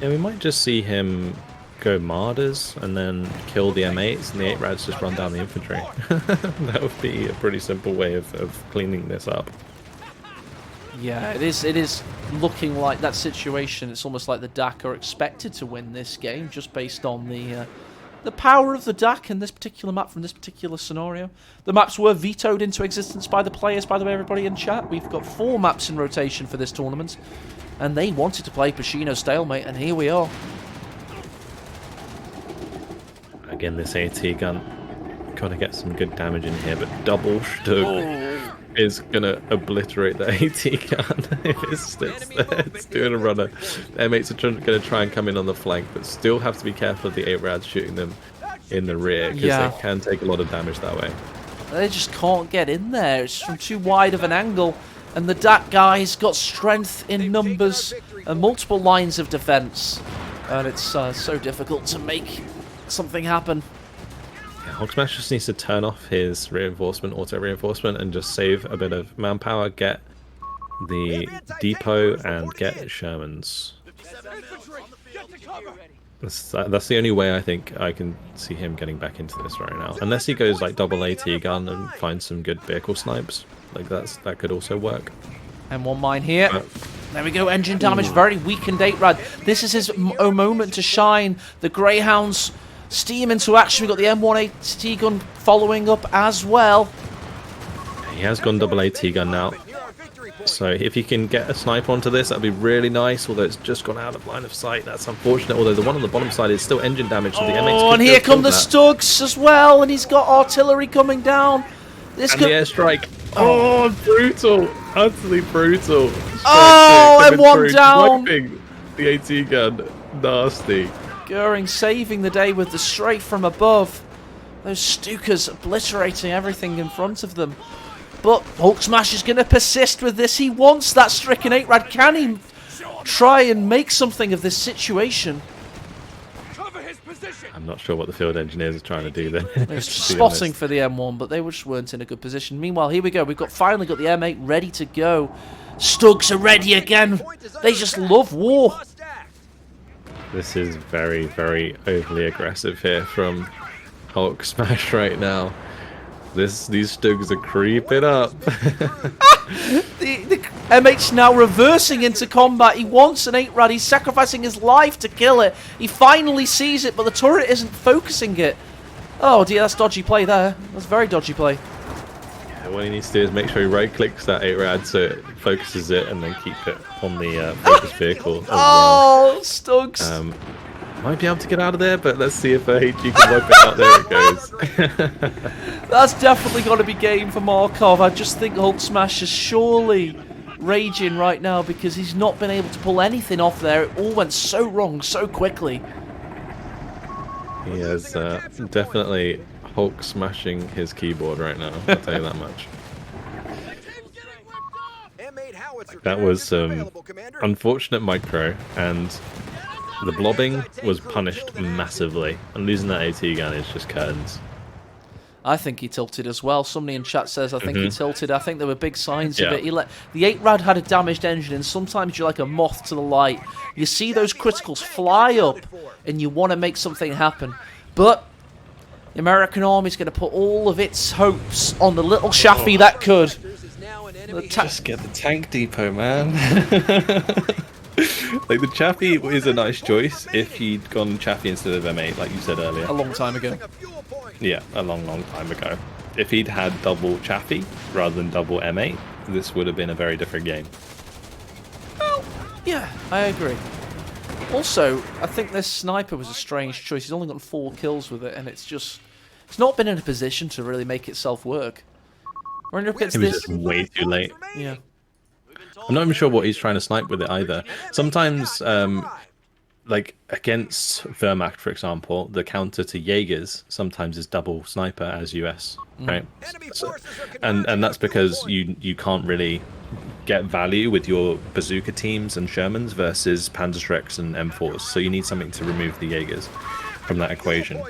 [SPEAKER 2] Yeah, we might just see him go Martyrs and then kill the M8s and the 8-Rads just run down the infantry. That would be a pretty simple way of cleaning this up.
[SPEAKER 1] Yeah, it is looking like that situation. It's almost like the DAC are expected to win this game just based on the power of the DAC in this particular map from this particular scenario. The maps were vetoed into existence by the players, by the way, everybody in chat. We've got 4 maps in rotation for this tournament, and they wanted to play Pacino Stalemate, and here we are.
[SPEAKER 2] Again, this AT gun, gotta get some good damage in here, but double Stug is gonna obliterate the AT gun if it sits there. It's doing a runner. The M8s are gonna try and come in on the flank, but still have to be careful of the 8-Rads shooting them in the rear, because they can take a lot of damage that way.
[SPEAKER 1] They just can't get in there. It's from too wide of an angle, and the DAC guys got strength in numbers and multiple lines of defense, and it's so difficult to make something happen.
[SPEAKER 2] Hulksmash just needs to turn off his reinforcement, auto reinforcement, and just save a bit of manpower, get the depot, and get Shermans. That's the only way I think I can see him getting back into this right now. Unless he goes like double AT gun and finds some good vehicle snipes. Like that could also work.
[SPEAKER 1] And one mine here. There we go, engine damage, very weakened 8-Rad. This is his moment to shine. The Greyhounds steam into action. We've got the M1AT gun following up as well.
[SPEAKER 2] He has gone double AT gun now. So if you can get a sniper onto this, that'd be really nice. Although it's just gone out of line of sight. That's unfortunate. Although the one on the bottom side is still engine damage. So the M8s
[SPEAKER 1] and here come the StuG's as well. And he's got artillery coming down. This
[SPEAKER 2] and the airstrike. Oh, brutal. Utterly brutal.
[SPEAKER 1] Oh, M1 down.
[SPEAKER 2] The AT gun. Nasty.
[SPEAKER 1] Goering saving the day with the strafe from above. Those Stukas obliterating everything in front of them. But Hulksmash is going to persist with this. He wants that stricken 8-Rad. Can he try and make something of this situation?
[SPEAKER 2] I'm not sure what the field engineers are trying to do there.
[SPEAKER 1] They were spotting for the M1, but they just weren't in a good position. Meanwhile, here we go. We've finally got the M8 ready to go. StuG's are ready again. They just love war.
[SPEAKER 2] This is very, very overly aggressive here from Hulksmash right now. These StuG's are creeping up.
[SPEAKER 1] The M8's now reversing into combat. He wants an 8-Rad. He's sacrificing his life to kill it. He finally sees it, but the turret isn't focusing it. Oh dear, that's dodgy play there. That's very dodgy play.
[SPEAKER 2] Yeah, what he needs to do is make sure he right-clicks that 8-Rad so it focuses it and then keep it on the focus vehicle as well.
[SPEAKER 1] StuG's.
[SPEAKER 2] Might be able to get out of there, but let's see if HG can wipe it out. There it goes.
[SPEAKER 1] That's definitely got to be game for Markov. I just think Hulksmash is surely raging right now because he's not been able to pull anything off there. It all went so wrong so quickly.
[SPEAKER 2] He is definitely Hulk smashing his keyboard right now, I'll tell you that much. That was unfortunate micro, and the blobbing was punished massively, and losing that AT gun is just curtains.
[SPEAKER 1] I think he tilted as well. Somebody in chat says I think he tilted. I think there were big signs of it. The 8-Rad had a damaged engine, and sometimes you're like a moth to the light. You see those criticals fly up, and you want to make something happen. But the American Army's going to put all of its hopes on the little Shaffy that could.
[SPEAKER 2] Just get the tank depot, man. Like, the Chaffee is a nice choice if he'd gone Chaffee instead of M8, like you said earlier.
[SPEAKER 1] A long time ago.
[SPEAKER 2] Yeah, a long, long time ago. If he'd had double Chaffee rather than double M8, this would have been a very different game.
[SPEAKER 1] Well, yeah, I agree. Also, I think this sniper was a strange choice. He's only gotten 4 kills with it, and it's not been in a position to really make itself work. I wonder if it's
[SPEAKER 2] it was just way too late.
[SPEAKER 1] Yeah.
[SPEAKER 2] I'm not even sure what he's trying to snipe with it either. Sometimes like against Wehrmacht, for example, the counter to Jaegers sometimes is double sniper as US, right? So, and that's because you can't really get value with your bazooka teams and Shermans versus Panzerschrecks and M4s. So you need something to remove the Jaegers from that equation.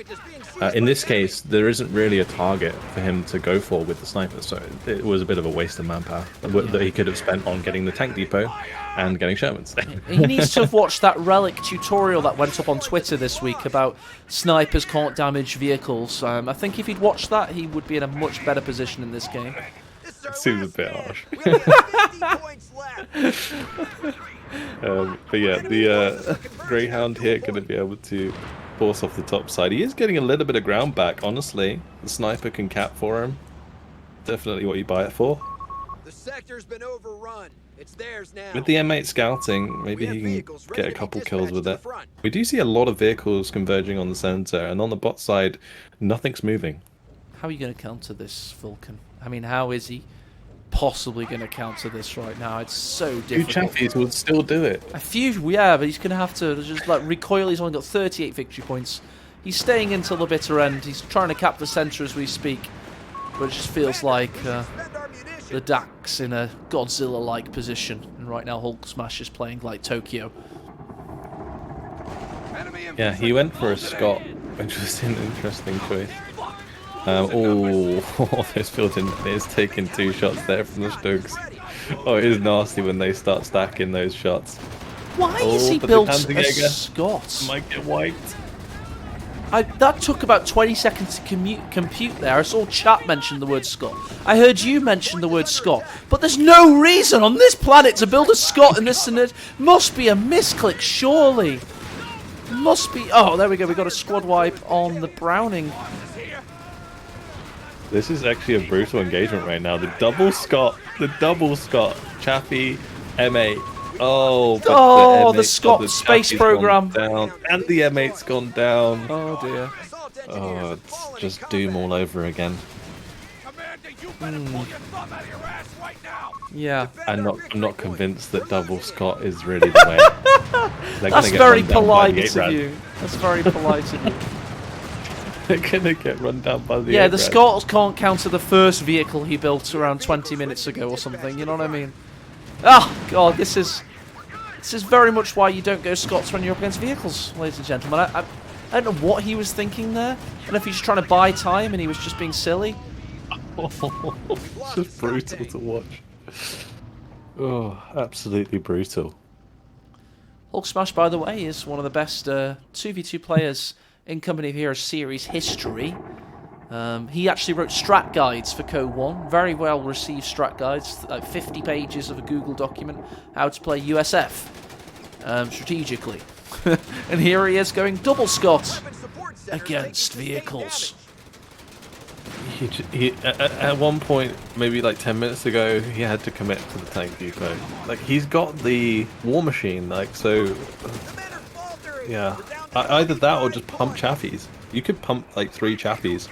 [SPEAKER 2] In this case, there isn't really a target for him to go for with the sniper, so it was a bit of a waste of manpower that he could have spent on getting the tank depot and getting Shermans.
[SPEAKER 1] He needs to have watched that relic tutorial that went up on Twitter this week about snipers can't damage vehicles. I think if he'd watched that, he would be in a much better position in this game.
[SPEAKER 2] It seems a bit harsh. But yeah, the Greyhound here going to be able to force off the top side. He is getting a little bit of ground back, honestly. The sniper can cap for him. Definitely what you buy it for.
[SPEAKER 5] The sector's been overrun. It's theirs now.
[SPEAKER 2] With the M8 scouting, maybe he can get a couple kills with it. We do see a lot of vehicles converging on the center, and on the bot side, nothing's moving.
[SPEAKER 1] How are you going to counter this, Vulcan? I mean, how is he possibly going to counter this right now? It's so difficult.
[SPEAKER 2] Two Chaffies would still do it.
[SPEAKER 1] A few, yeah, but he's going to have to just like recoil. He's only got 38 victory points. He's staying until the bitter end. He's trying to cap the center as we speak, but it just feels like the Dak's in a Godzilla-like position, and right now Hulksmash is playing like Tokyo.
[SPEAKER 2] Yeah, he went for a Scott, which was an interesting choice. Those field engineers taking 2 shots there from the StuG's. Oh, it is nasty when they start stacking those shots.
[SPEAKER 1] Why is he built a Scott?
[SPEAKER 2] Might get wiped.
[SPEAKER 1] That took about 20 seconds to compute there. I saw chat mention the word Scott. I heard you mention the word Scott. But there's no reason on this planet to build a Scott in this, and it must be a misclick, surely. Must be. Oh, there we go. We got a squad wipe on the Browning.
[SPEAKER 2] This is actually a brutal engagement right now. The double Scott, Chaffee, M8. Oh,
[SPEAKER 1] the Scott space program.
[SPEAKER 2] Down, and the M8's gone down.
[SPEAKER 1] Oh dear.
[SPEAKER 2] Oh, it's just doom all over again.
[SPEAKER 1] Yeah.
[SPEAKER 2] I'm not convinced that double Scott is really the way.
[SPEAKER 1] That's very polite of you. That's very polite of you.
[SPEAKER 2] They're gonna get run down by the
[SPEAKER 1] the Scots can't counter the first vehicle he built around 20 minutes ago or something, you know what I mean? Oh god, this is very much why you don't go Scots when you're up against vehicles, ladies and gentlemen. I don't know what he was thinking there, and if he's trying to buy time and he was just being silly.
[SPEAKER 2] It's just brutal to watch. Oh, absolutely brutal.
[SPEAKER 1] Hulksmash, by the way, is one of the best 2v2 players in Company of Heroes series history. He actually wrote strat guides for Co1, very well received strat guides, like 50 pages of a Google document, how to play USF strategically. And here he is going double Scott against vehicles.
[SPEAKER 2] He at one point, maybe like 10 minutes ago, he had to commit to the tank depot. Like, he's got the war machine, like, so yeah. Either that or just pump Chaffies. You could pump like 3 Chaffies.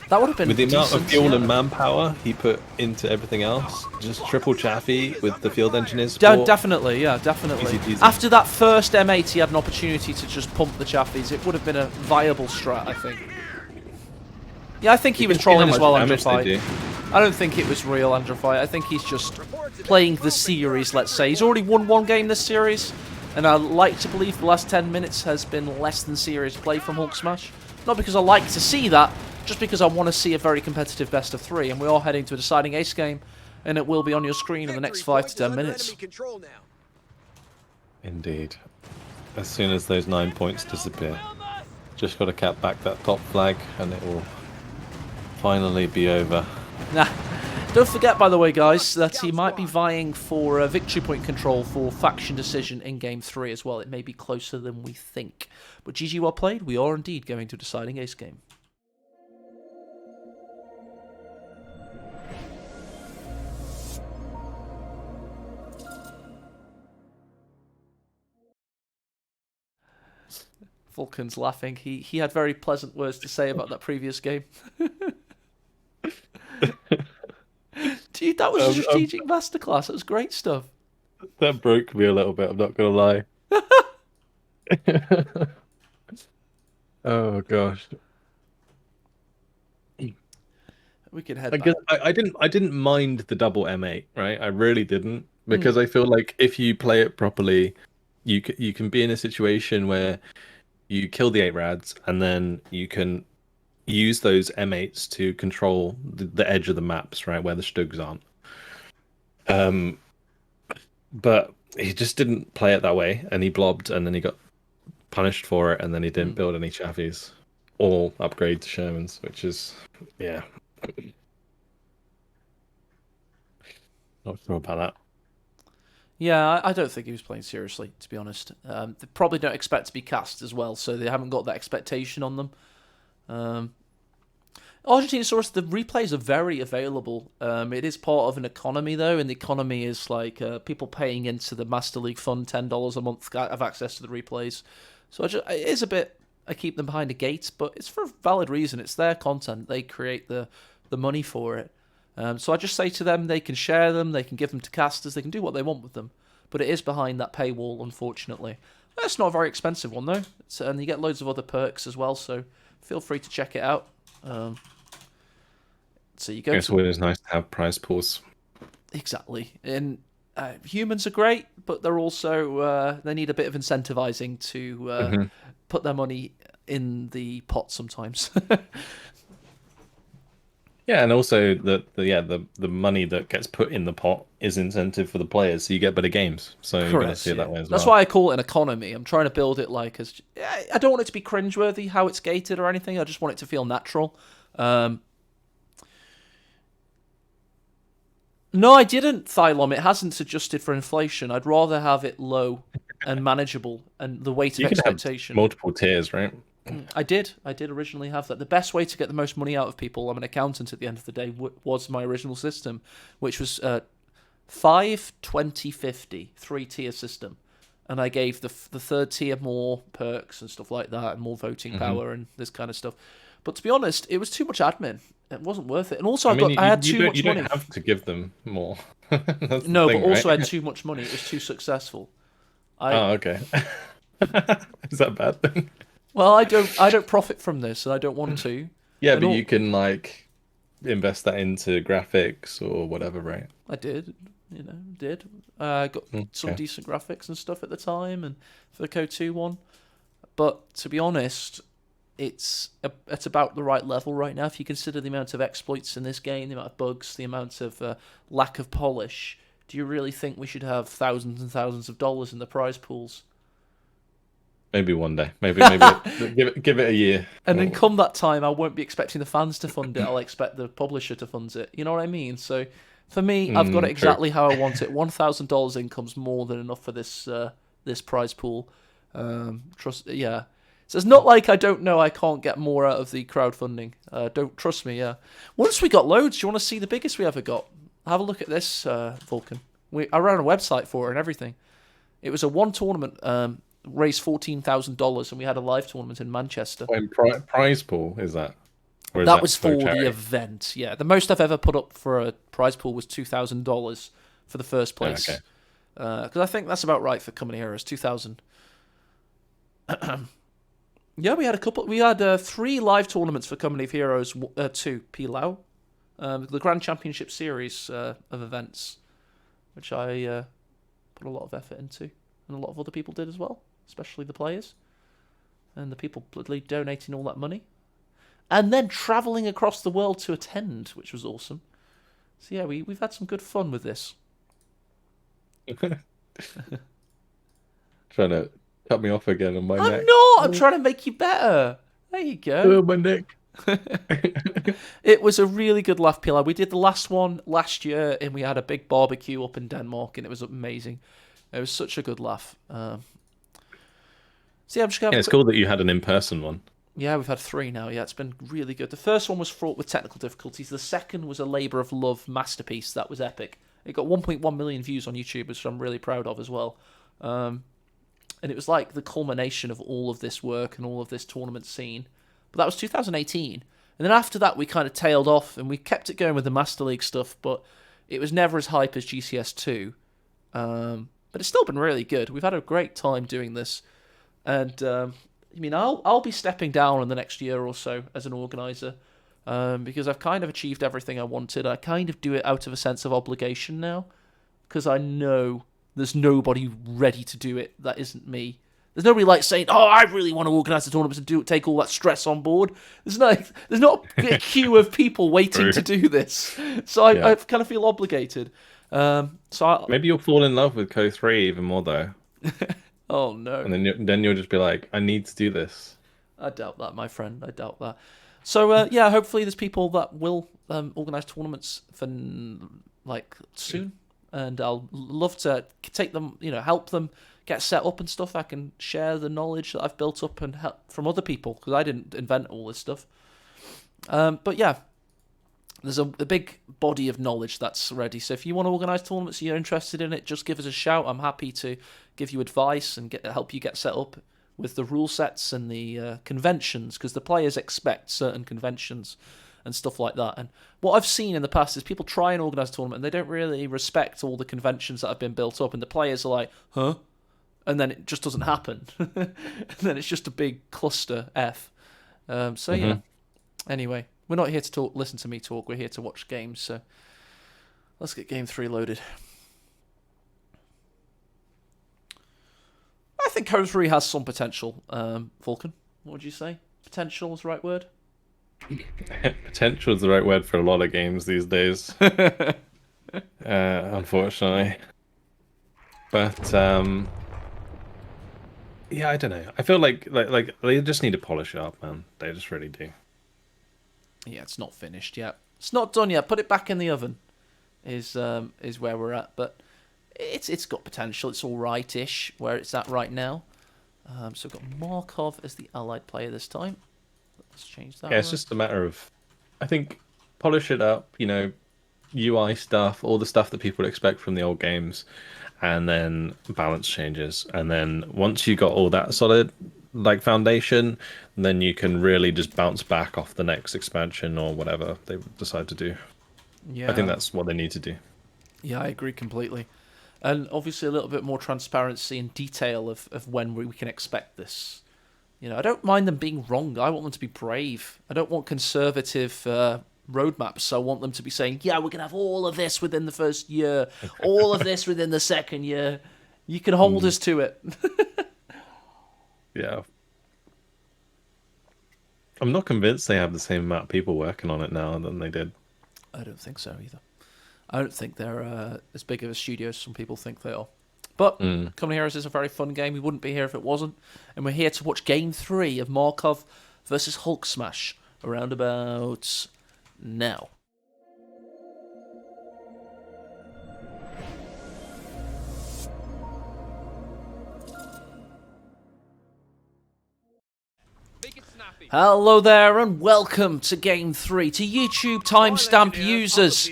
[SPEAKER 1] That would have been
[SPEAKER 2] with the
[SPEAKER 1] decent,
[SPEAKER 2] amount of fuel and manpower he put into everything else. Just triple Chaffee with the field engineers.
[SPEAKER 1] Definitely, yeah, definitely.
[SPEAKER 2] Easy peasy.
[SPEAKER 1] After that first M8, he had an opportunity to just pump the Chaffies. It would have been a viable strat, I think. Yeah, I think he was trolling as well, Androfy. I don't think it was real, Androfy. I think he's just playing the series, let's say. He's already won 1 game this series, and I like to believe the last 10 minutes has been less than serious play from Hulksmash. Not because I like to see that, just because I want to see a very competitive best of 3, and we are heading to a deciding ace game, and it will be on your screen in the next 5 to 10 minutes.
[SPEAKER 2] Indeed. As soon as those 9 points disappear, just got to cap back that top flag, and it will finally be over.
[SPEAKER 1] Nah. Don't forget, by the way, guys, that he might be vying for victory point control for faction decision in Game 3 as well. It may be closer than we think. But GG well played. We are indeed going to a deciding ace game. Vulcan's laughing. He had very pleasant words to say about that previous game. Dude, that was a strategic masterclass. That was great stuff.
[SPEAKER 2] That broke me a little bit, I'm not going to lie. Oh gosh.
[SPEAKER 1] We can head
[SPEAKER 2] I
[SPEAKER 1] back.
[SPEAKER 2] guess I didn't mind the double M8, right? I really didn't
[SPEAKER 1] Mm.
[SPEAKER 2] because I feel like if you play it properly, you can be in a situation where you kill the 8 rads and then you can use those M8s to control the edge of the maps, right, where the StuG's aren't. Um, but he just didn't play it that way, and he blobbed, and then he got punished for it, and then he didn't build any Chaffies or upgrade to Shermans, which is, yeah, not sure about that.
[SPEAKER 1] Yeah, I don't think he was playing seriously, to be honest. They probably don't expect to be cast as well, so they haven't got that expectation on them. Argentina Source, the replays are very available. It is part of an economy, though, and the economy is like people paying into the Master League fund $10 a month have access to the replays. So it is a bit, I keep them behind a gate, but it's for a valid reason. It's their content. They create the money for it. So I just say to them, they can share them, they can give them to casters, they can do what they want with them. But it is behind that paywall, unfortunately. It's not a very expensive one, though. And you get loads of other perks as well, so feel free to check it out. So you go
[SPEAKER 2] It's always nice to have prize pools.
[SPEAKER 1] Exactly. And humans are great, but they're also, they need a bit of incentivizing to put their money in the pot sometimes.
[SPEAKER 2] Yeah, and also the money that gets put in the pot is incentive for the players, so you get better games. So you've got to see it that way as well.
[SPEAKER 1] That's why I call it an economy. I'm trying to build it like as I don't want it to be cringeworthy how it's gated or anything. I just want it to feel natural. No, I didn't, Thylom. It hasn't adjusted for inflation. I'd rather have it low and manageable and the weight of expectation.
[SPEAKER 2] Multiple tiers, right?
[SPEAKER 1] I did originally have that. The best way to get the most money out of people, I'm an accountant at the end of the day, was my original system, which was 5, 20, 50, 3-tier system. And I gave the third tier more perks and stuff like that, and more voting power and this kind of stuff. But to be honest, it was too much admin. It wasn't worth it. And also, I had too much money.
[SPEAKER 2] You don't have to give them more.
[SPEAKER 1] No, but also I had too much money. It was too successful.
[SPEAKER 2] Oh, okay. Is that a bad thing?
[SPEAKER 1] Well, I don't profit from this, and I don't want to.
[SPEAKER 2] Yeah, but you can like invest that into graphics or whatever, right?
[SPEAKER 1] I did, got some decent graphics and stuff at the time, and for the CoH3 one. But to be honest, it's about the right level right now. If you consider the amount of exploits in this game, the amount of bugs, the amount of lack of polish, do you really think we should have thousands and thousands of dollars in the prize pools?
[SPEAKER 2] Maybe one day. Maybe give it a year.
[SPEAKER 1] And then come that time, I won't be expecting the fans to fund it. I'll expect the publisher to fund it. You know what I mean? So for me, I've got it exactly how I want it. $1,000 income's more than enough for this prize pool. Yeah. So it's not like I don't know I can't get more out of the crowdfunding. Don't trust me. Yeah. Once we got loads, do you want to see the biggest we ever got? Have a look at this, Vulcan. I ran a website for it and everything. It was a one tournament. Raised $14,000, and we had a live tournament in Manchester.
[SPEAKER 2] Prize pool is that? Or is
[SPEAKER 1] that was for
[SPEAKER 2] charity?
[SPEAKER 1] the event. Yeah, the most I've ever put up for a prize pool was $2,000 for the first place.
[SPEAKER 2] Okay.
[SPEAKER 1] Because I think that's about right for Company Heroes. 2,000. Yeah, we had a couple. We had 3 live tournaments for Company of Heroes 2 Pilau, the Grand Championship series of events, which I put a lot of effort into, and a lot of other people did as well, especially the players, and the people bloodily donating all that money, and then travelling across the world to attend, which was awesome. So yeah, we've had some good fun with this.
[SPEAKER 2] Trying to cut me off again on my neck.
[SPEAKER 1] I'm not! I'm trying to make you better. There you go.
[SPEAKER 2] Oh, my neck.
[SPEAKER 1] It was a really good laugh, Pilar. We did the last one last year, and we had a big barbecue up in Denmark, and it was amazing. It was such a good laugh. So yeah, I'm just going.
[SPEAKER 2] Yeah, it's cool that you had an in-person one.
[SPEAKER 1] Yeah, we've had 3 now. Yeah, it's been really good. The first one was fraught with technical difficulties. The second was a labour of love masterpiece. That was epic. It got 1.1 million views on YouTube, which I'm really proud of as well. And it was like the culmination of all of this work and all of this tournament scene. But that was 2018. And then after that, we kind of tailed off, and we kept it going with the Master League stuff, but it was never as hype as GCS2. But it's still been really good. We've had a great time doing this. And I mean, I'll be stepping down in the next year or so as an organizer, because I've kind of achieved everything I wanted. I kind of do it out of a sense of obligation now, because I know there's nobody ready to do it that isn't me. There's nobody like saying, "Oh, I really want to organize the tournaments and take all that stress on board." There's not a queue of people waiting to do this, so I kind of feel obligated.
[SPEAKER 2] Maybe you'll fall in love with CoH3 even more though.
[SPEAKER 1] Oh no!
[SPEAKER 2] And then you'll just be like, I need to do this.
[SPEAKER 1] I doubt that, my friend. I doubt that. So yeah, hopefully there's people that will organise tournaments for soon, and I'll love to take them, help them get set up and stuff. I can share the knowledge that I've built up and help from other people, because I didn't invent all this stuff. But yeah, there's a big body of knowledge that's ready. So if you want to organise tournaments and you're interested in it, just give us a shout. I'm happy to give you advice and help you get set up with the rule sets and the conventions, because the players expect certain conventions and stuff like that. And what I've seen in the past is people try and organise a tournament and they don't really respect all the conventions that have been built up, and the players are like, huh? And then it just doesn't happen. And then it's just a big cluster F. Yeah. Anyway, we're not here to listen to me talk. We're here to watch games. So let's get Game 3 loaded. I think CoH3 has some potential. Vulcan, what would you say? Potential is the right word?
[SPEAKER 2] Potential is the right word for a lot of games these days. Unfortunately. But yeah, I don't know. I feel like they just need to polish it up, man. They just really do.
[SPEAKER 1] Yeah, it's not finished yet. It's not done yet. Put it back in the oven. Is where we're at, but it's got potential. It's all right-ish where it's at right now. So we've got Markov as the allied player this time. Let's change that.
[SPEAKER 2] Yeah, it's just a matter of, I think, polish it up. UI stuff, all the stuff that people expect from the old games, and then balance changes. And then once you got all that solid foundation, then you can really just bounce back off the next expansion or whatever they decide to do.
[SPEAKER 1] Yeah,
[SPEAKER 2] I think that's what they need to do.
[SPEAKER 1] Yeah, I agree completely. And obviously a little bit more transparency and detail of when we can expect this. I don't mind them being wrong. I want them to be brave. I don't want conservative roadmaps. I want them to be saying, yeah, we're going to have all of this within the first year, all of this within the second year. You can hold us to it.
[SPEAKER 2] Yeah. I'm not convinced they have the same amount of people working on it now than they did.
[SPEAKER 1] I don't think so either. I don't think they're as big of a studio as some people think they are. But Company Heroes is a very fun game. We wouldn't be here if it wasn't. And we're here to watch Game 3 of Markov versus Hulksmash around about now. Hello there and welcome to Game 3. To YouTube timestamp users,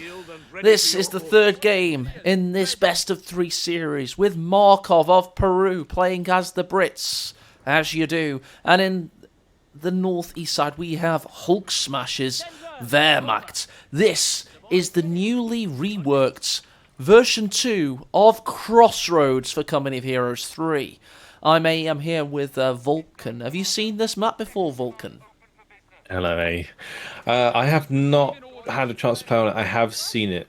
[SPEAKER 1] this is the third game in this best of 3 series with Markov of Peru playing as the Brits, as you do. And in the northeast side we have Hulksmash's Wehrmacht. This is the newly reworked version 2 of Crossroads for Company of Heroes 3. I'm here with Vulcan. Have you seen this map before, Vulcan?
[SPEAKER 2] Hello, I have not had a chance to play on it. I have seen it.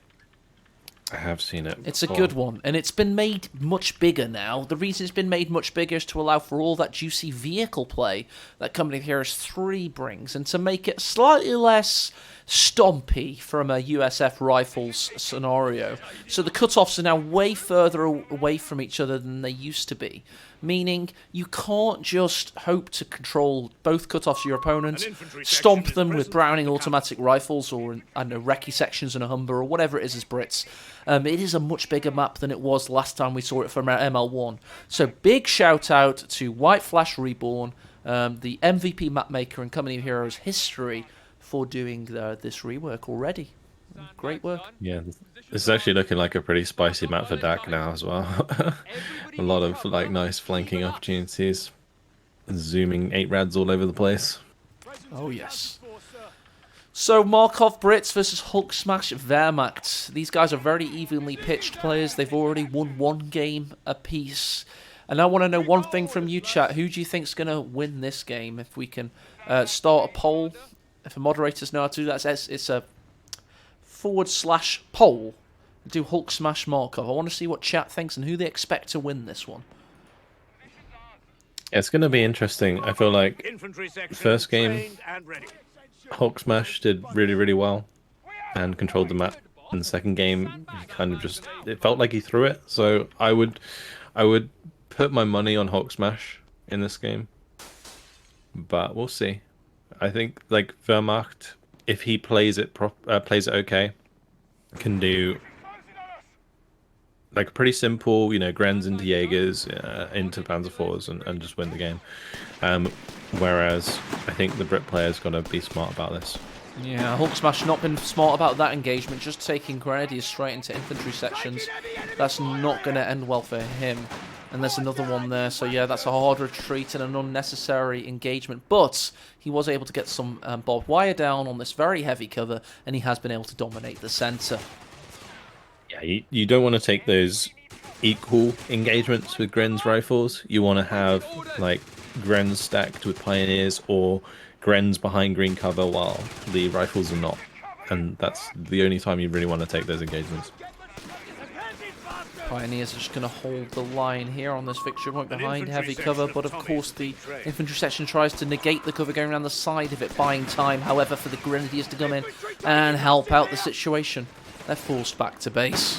[SPEAKER 1] It's a good one, and it's been made much bigger now. The reason it's been made much bigger is to allow for all that juicy vehicle play that Company of Heroes 3 brings, and to make it slightly less stompy from a USF Rifles scenario. So the cutoffs are now way further away from each other than they used to be, meaning you can't just hope to control both cutoffs of your opponents, stomp them with Browning automatic rifles or, I don't know, recce sections in a Humber or whatever it is as Brits. It is a much bigger map than it was last time we saw it from ML1. So big shout out to White Flash Reborn, the MVP map maker in Company of Heroes history, for doing this rework already. Great work.
[SPEAKER 2] Yeah, this is actually looking like a pretty spicy map for Dak now as well. A lot of nice flanking opportunities, zooming 8 rads all over the place.
[SPEAKER 1] Oh yes. So Markov Brits versus Hulksmash Wehrmacht. These guys are very evenly pitched players. They've already won 1 game apiece. And I want to know one thing from you, chat. Who do you think's going to win this game? If we can start a poll, if the moderators know how to do that, it's a /poll. Do Hulksmash Markov. I want to see what chat thinks and who they expect to win this one.
[SPEAKER 2] It's going to be interesting. I feel like first game, Hulksmash did really, really well and controlled the map. In the second game, he kind of just, it felt like he threw it. So I would put my money on Hulksmash in this game, but we'll see. I think like Wehrmacht, if he plays it okay, can do like pretty simple, you know, Grens into Jaegers, into Panzer IVs and just win the game. Whereas I think the Brit player's got to be smart about this.
[SPEAKER 1] Yeah, Hulksmash not been smart about that engagement, just taking Grenadiers straight into infantry sections. That's not going to end well for him. And there's another one there, so yeah, that's a hard retreat and an unnecessary engagement. But he was able to get some barbed wire down on this very heavy cover, and he has been able to dominate the centre.
[SPEAKER 2] Yeah, you don't want to take those equal engagements with Gren's rifles. You want to have like Gren's stacked with Pioneers or Gren's behind green cover while the rifles are not. And that's the only time you really want to take those engagements.
[SPEAKER 1] Pioneers are just going to hold the line here on this victory point behind heavy cover, but of course the infantry section tries to negate the cover going around the side of it, buying time, however, for the Grenadiers to come in and help out the situation. They're forced back to base.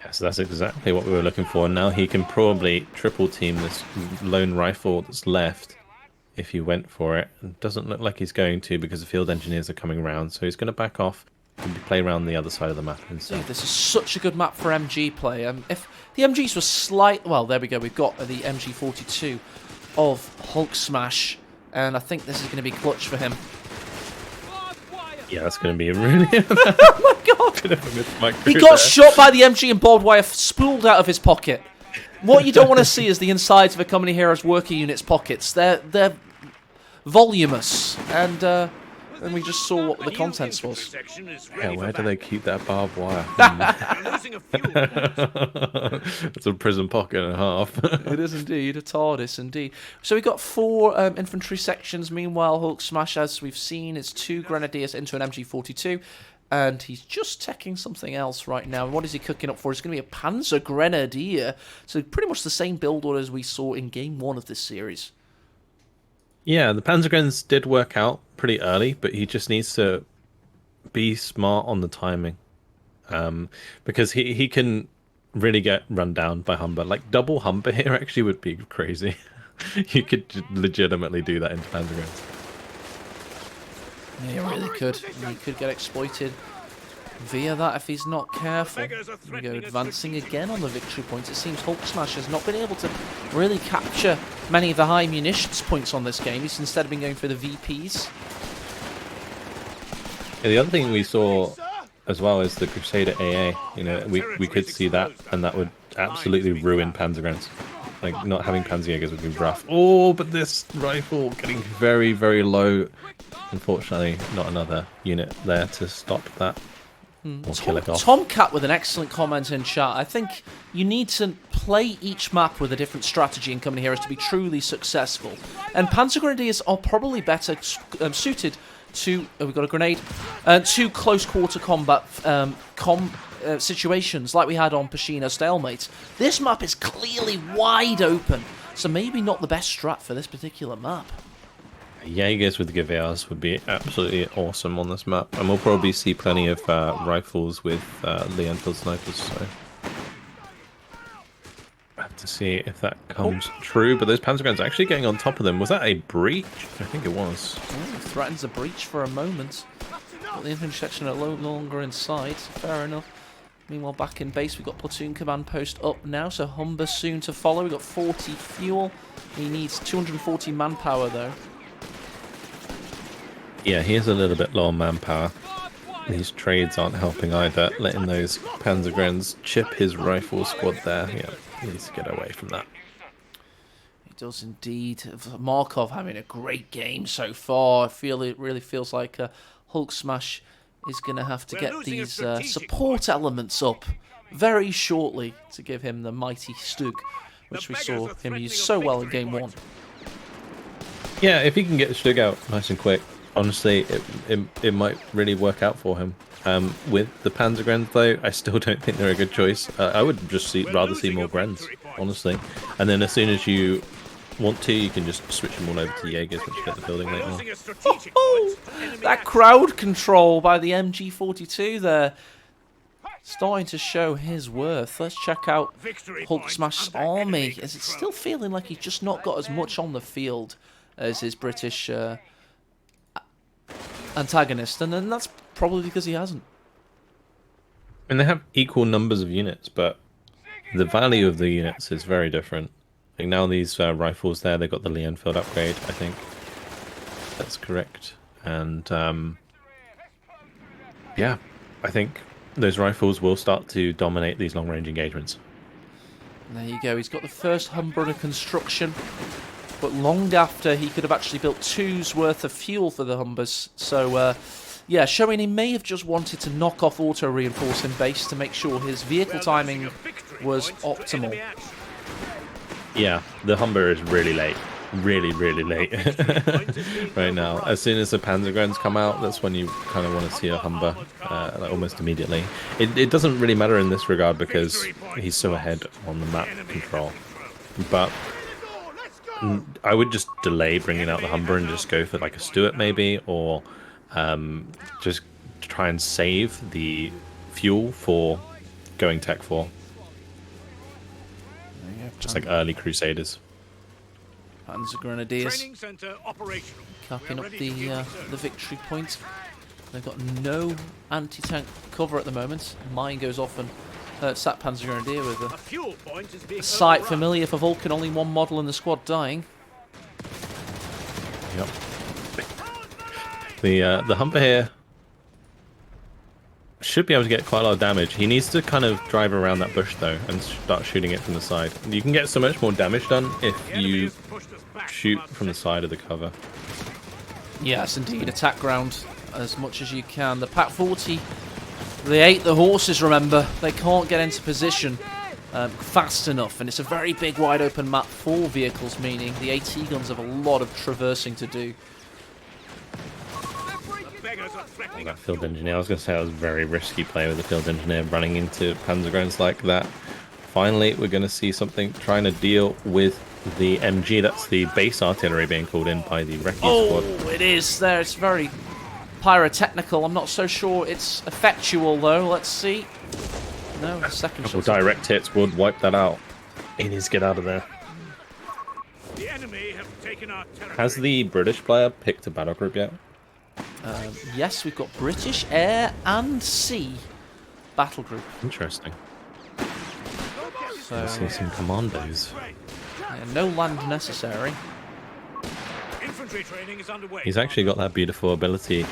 [SPEAKER 2] Yes, that's exactly what we were looking for. Now he can probably triple team this lone rifle that's left if he went for it. It doesn't look like he's going to because the field engineers are coming around, so he's going to back off and play around the other side of the map instead.
[SPEAKER 1] Dude, this is such a good map for MG play. If the MGs were slight... Well, there we go. We've got the MG42 of Hulksmash, and I think this is going to be clutch for him.
[SPEAKER 2] Yeah, that's going to be a really...
[SPEAKER 1] Oh my god! He got shot by the MG and barbed wire spooled out of his pocket. What you don't want to see is the insides of a Company Heroes working unit's pockets. They're voluminous, and we just saw what the contents was.
[SPEAKER 2] Yeah, where do they keep that barbed wire? It's a prison pocket and a half.
[SPEAKER 1] It is indeed, a TARDIS indeed. So we've got 4 infantry sections. Meanwhile, Hulksmash, as we've seen, is 2 Grenadiers into an MG42. And he's just teching something else right now. And what is he cooking up for? It's going to be a Panzer Grenadier. So pretty much the same build order as we saw in Game 1 of this series.
[SPEAKER 2] Yeah, the Panzergrens did work out pretty early, but he just needs to be smart on the timing. Because he can really get run down by Humber. Like, double Humber here actually would be crazy. You could legitimately do that into Panzergrens.
[SPEAKER 1] Yeah, he really could. He could get exploited via that if he's not careful. We go advancing again on the victory point. It seems Hulksmash has not been able to really capture many of the high munitions points on this game. He's instead been going for the VPs.
[SPEAKER 2] Yeah, the other thing we saw as well is the Crusader AA. You know, we could see that, and that would absolutely ruin Panzergrens. Like, not having Panzerjägers would be rough. Oh, but this rifle getting very, very low. Unfortunately, not another unit there to stop that. Or kill it off.
[SPEAKER 1] Tomcat with an excellent comment in chat. I think you need to play each map with a different strategy in Company Heroes to be truly successful. And Panzer Grenadiers are probably better suited to... Oh, we've got a grenade. To close quarter combat situations like we had on Pashino Stalemate. This map is clearly wide open, so maybe not the best strat for this particular map.
[SPEAKER 2] Jaegers with Gewehrs would be absolutely awesome on this map, and we'll probably see plenty of rifles with Lee Enfield snipers, so I have to see if that comes true. But those Panzergrens are actually getting on top of them. Was that a breach? I think it was.
[SPEAKER 1] Oh, threatens a breach for a moment, but the infantry section are no longer inside. Fair enough. Meanwhile, back in base, we've got platoon command post up now, so Humber soon to follow. We've got 40 fuel. He needs 240 manpower, though.
[SPEAKER 2] Yeah, he is a little bit low on manpower. These trades aren't helping either. Letting those Panzergrens chip his rifle squad there. Yeah, he needs to get away from that.
[SPEAKER 1] He does indeed. Markov having a great game so far. I feel it really feels like Hulksmash is going to have to get these support elements up very shortly to give him the mighty StuG which we saw him use so well in Game 1.
[SPEAKER 2] Yeah, if he can get the Stug out nice and quick, honestly, it might really work out for him. With the Panzergrens, though, I still don't think they're a good choice. I would just rather see more Grens, honestly. And then as soon as you want to, you can just switch them all over to Jaegers once you get the building later on.
[SPEAKER 1] That crowd control by the MG42 there, starting to show his worth. Let's check out Hulksmash's army. Is it still feeling like he's just not got as much on the field as his British antagonist? And then that's probably because he hasn't.
[SPEAKER 2] And they have equal numbers of units, but the value of the units is very different. Like now these rifles there, they've got the Leonfield upgrade, I think. That's correct. And yeah, I think those rifles will start to dominate these long-range engagements.
[SPEAKER 1] There you go. He's got the first Humber under construction, but long after he could have actually built 2's worth of fuel for the Humbers. So yeah, showing he may have just wanted to knock off auto-reinforcing base to make sure his vehicle timing was optimal.
[SPEAKER 2] Yeah, the Humber is really late. Really late right now. As soon as the Panzergrens come out, that's when you kind of want to see a Humber like almost immediately. It doesn't really matter in this regard because he's so ahead on the map control. But I would just delay bringing out the Humber and just go for like a Stuart maybe, or just try and save the fuel for going Tech 4. Just like early Crusaders.
[SPEAKER 1] Panzer Grenadiers
[SPEAKER 4] Training center operational.
[SPEAKER 1] capping up the victory point. They've got no anti-tank cover at the moment. Mine goes off and hurts that Panzer Grenadier with
[SPEAKER 4] A fuel point is being
[SPEAKER 1] a sight
[SPEAKER 4] overrun.
[SPEAKER 1] familiar for Vulcan. Only one model in the squad dying.
[SPEAKER 2] Yep. The Humber here should be able to get quite a lot of damage. He needs to kind of drive around that bush though and start shooting it from the side. You can get so much more damage done if you shoot from the side of the cover.
[SPEAKER 1] Yes, indeed. Attack ground as much as you can. The Pak 40, they ate the horses, remember. They can't get into position fast enough. And it's a very big, wide open map for vehicles, meaning the AT guns have a lot of traversing to do.
[SPEAKER 2] Oh, that field engineer. I was going to say that was a very risky play with the field engineer running into Panzergrens like that. Finally, we're going to see something trying to deal with the MG. That's the base artillery being called in by the Recce squad.
[SPEAKER 1] Oh, it is there. It's very pyrotechnical. I'm not so sure it's effectual, though. Let's see. No, the second
[SPEAKER 2] Couple
[SPEAKER 1] shot.
[SPEAKER 2] direct hits would wipe that out. He needs to get out of there.
[SPEAKER 4] The enemy have taken our territory.
[SPEAKER 2] Has the British player picked a battle group yet?
[SPEAKER 1] Yes, we've got British Air and Sea battle group.
[SPEAKER 2] Interesting.
[SPEAKER 1] So
[SPEAKER 2] I see some commandos.
[SPEAKER 1] yeah, no land necessary.
[SPEAKER 4] Infantry training is underway.
[SPEAKER 2] He's actually got that beautiful ability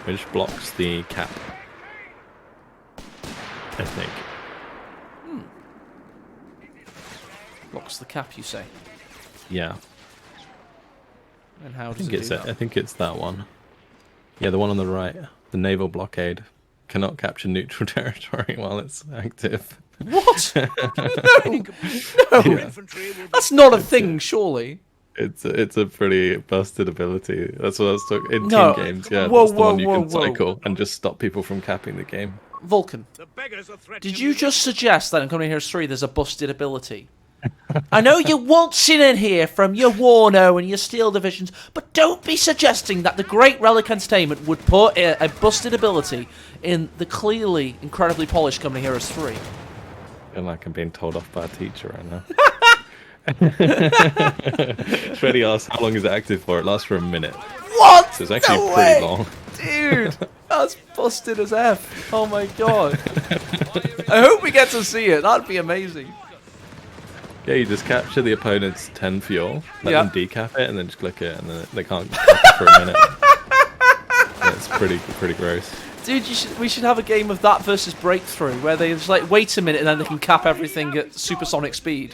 [SPEAKER 2] which blocks the cap, I think.
[SPEAKER 1] Blocks the cap, you say?
[SPEAKER 2] Yeah,
[SPEAKER 1] And how
[SPEAKER 2] I
[SPEAKER 1] does
[SPEAKER 2] think
[SPEAKER 1] it
[SPEAKER 2] it's
[SPEAKER 1] do
[SPEAKER 2] it. I
[SPEAKER 1] that?
[SPEAKER 2] think it's that one. Yeah, the one on the right. The naval blockade cannot capture neutral territory while it's active.
[SPEAKER 1] What? No!
[SPEAKER 4] Infantry will be
[SPEAKER 1] That's not a thing, surely.
[SPEAKER 2] It's a pretty busted ability. That's what I was talking in
[SPEAKER 1] No.
[SPEAKER 2] team games. Yeah,
[SPEAKER 1] Whoa,
[SPEAKER 2] that's the one you
[SPEAKER 1] whoa,
[SPEAKER 2] can
[SPEAKER 1] whoa.
[SPEAKER 2] cycle and just stop people from capping the game.
[SPEAKER 1] Vulcan,
[SPEAKER 4] the beggars are threatening.
[SPEAKER 1] did you just suggest that in Coming Heroes 3 there's a busted ability? I know you're waltzing in here from your Warno and your Steel Divisions, but don't be suggesting that the Great Relic Entertainment would put a busted ability in the clearly incredibly polished Coming Heroes 3.
[SPEAKER 2] I feel like I'm being told off by a teacher right now. Shreddy asked how long is it active for? It lasts for a minute.
[SPEAKER 1] What?
[SPEAKER 2] So it's actually
[SPEAKER 1] No
[SPEAKER 2] pretty
[SPEAKER 1] way!
[SPEAKER 2] long.
[SPEAKER 1] Dude, that's busted as F. Oh my god. I hope we get to see it. That'd be amazing.
[SPEAKER 2] Yeah, you just capture the opponent's 10 fuel, let
[SPEAKER 1] Yeah.
[SPEAKER 2] them decap it, and then just click it, and then they can't cap it for a minute. Yeah, it's pretty gross.
[SPEAKER 1] Dude, we should have a game of that versus Breakthrough, where they just like wait a minute and then they can cap everything at supersonic speed.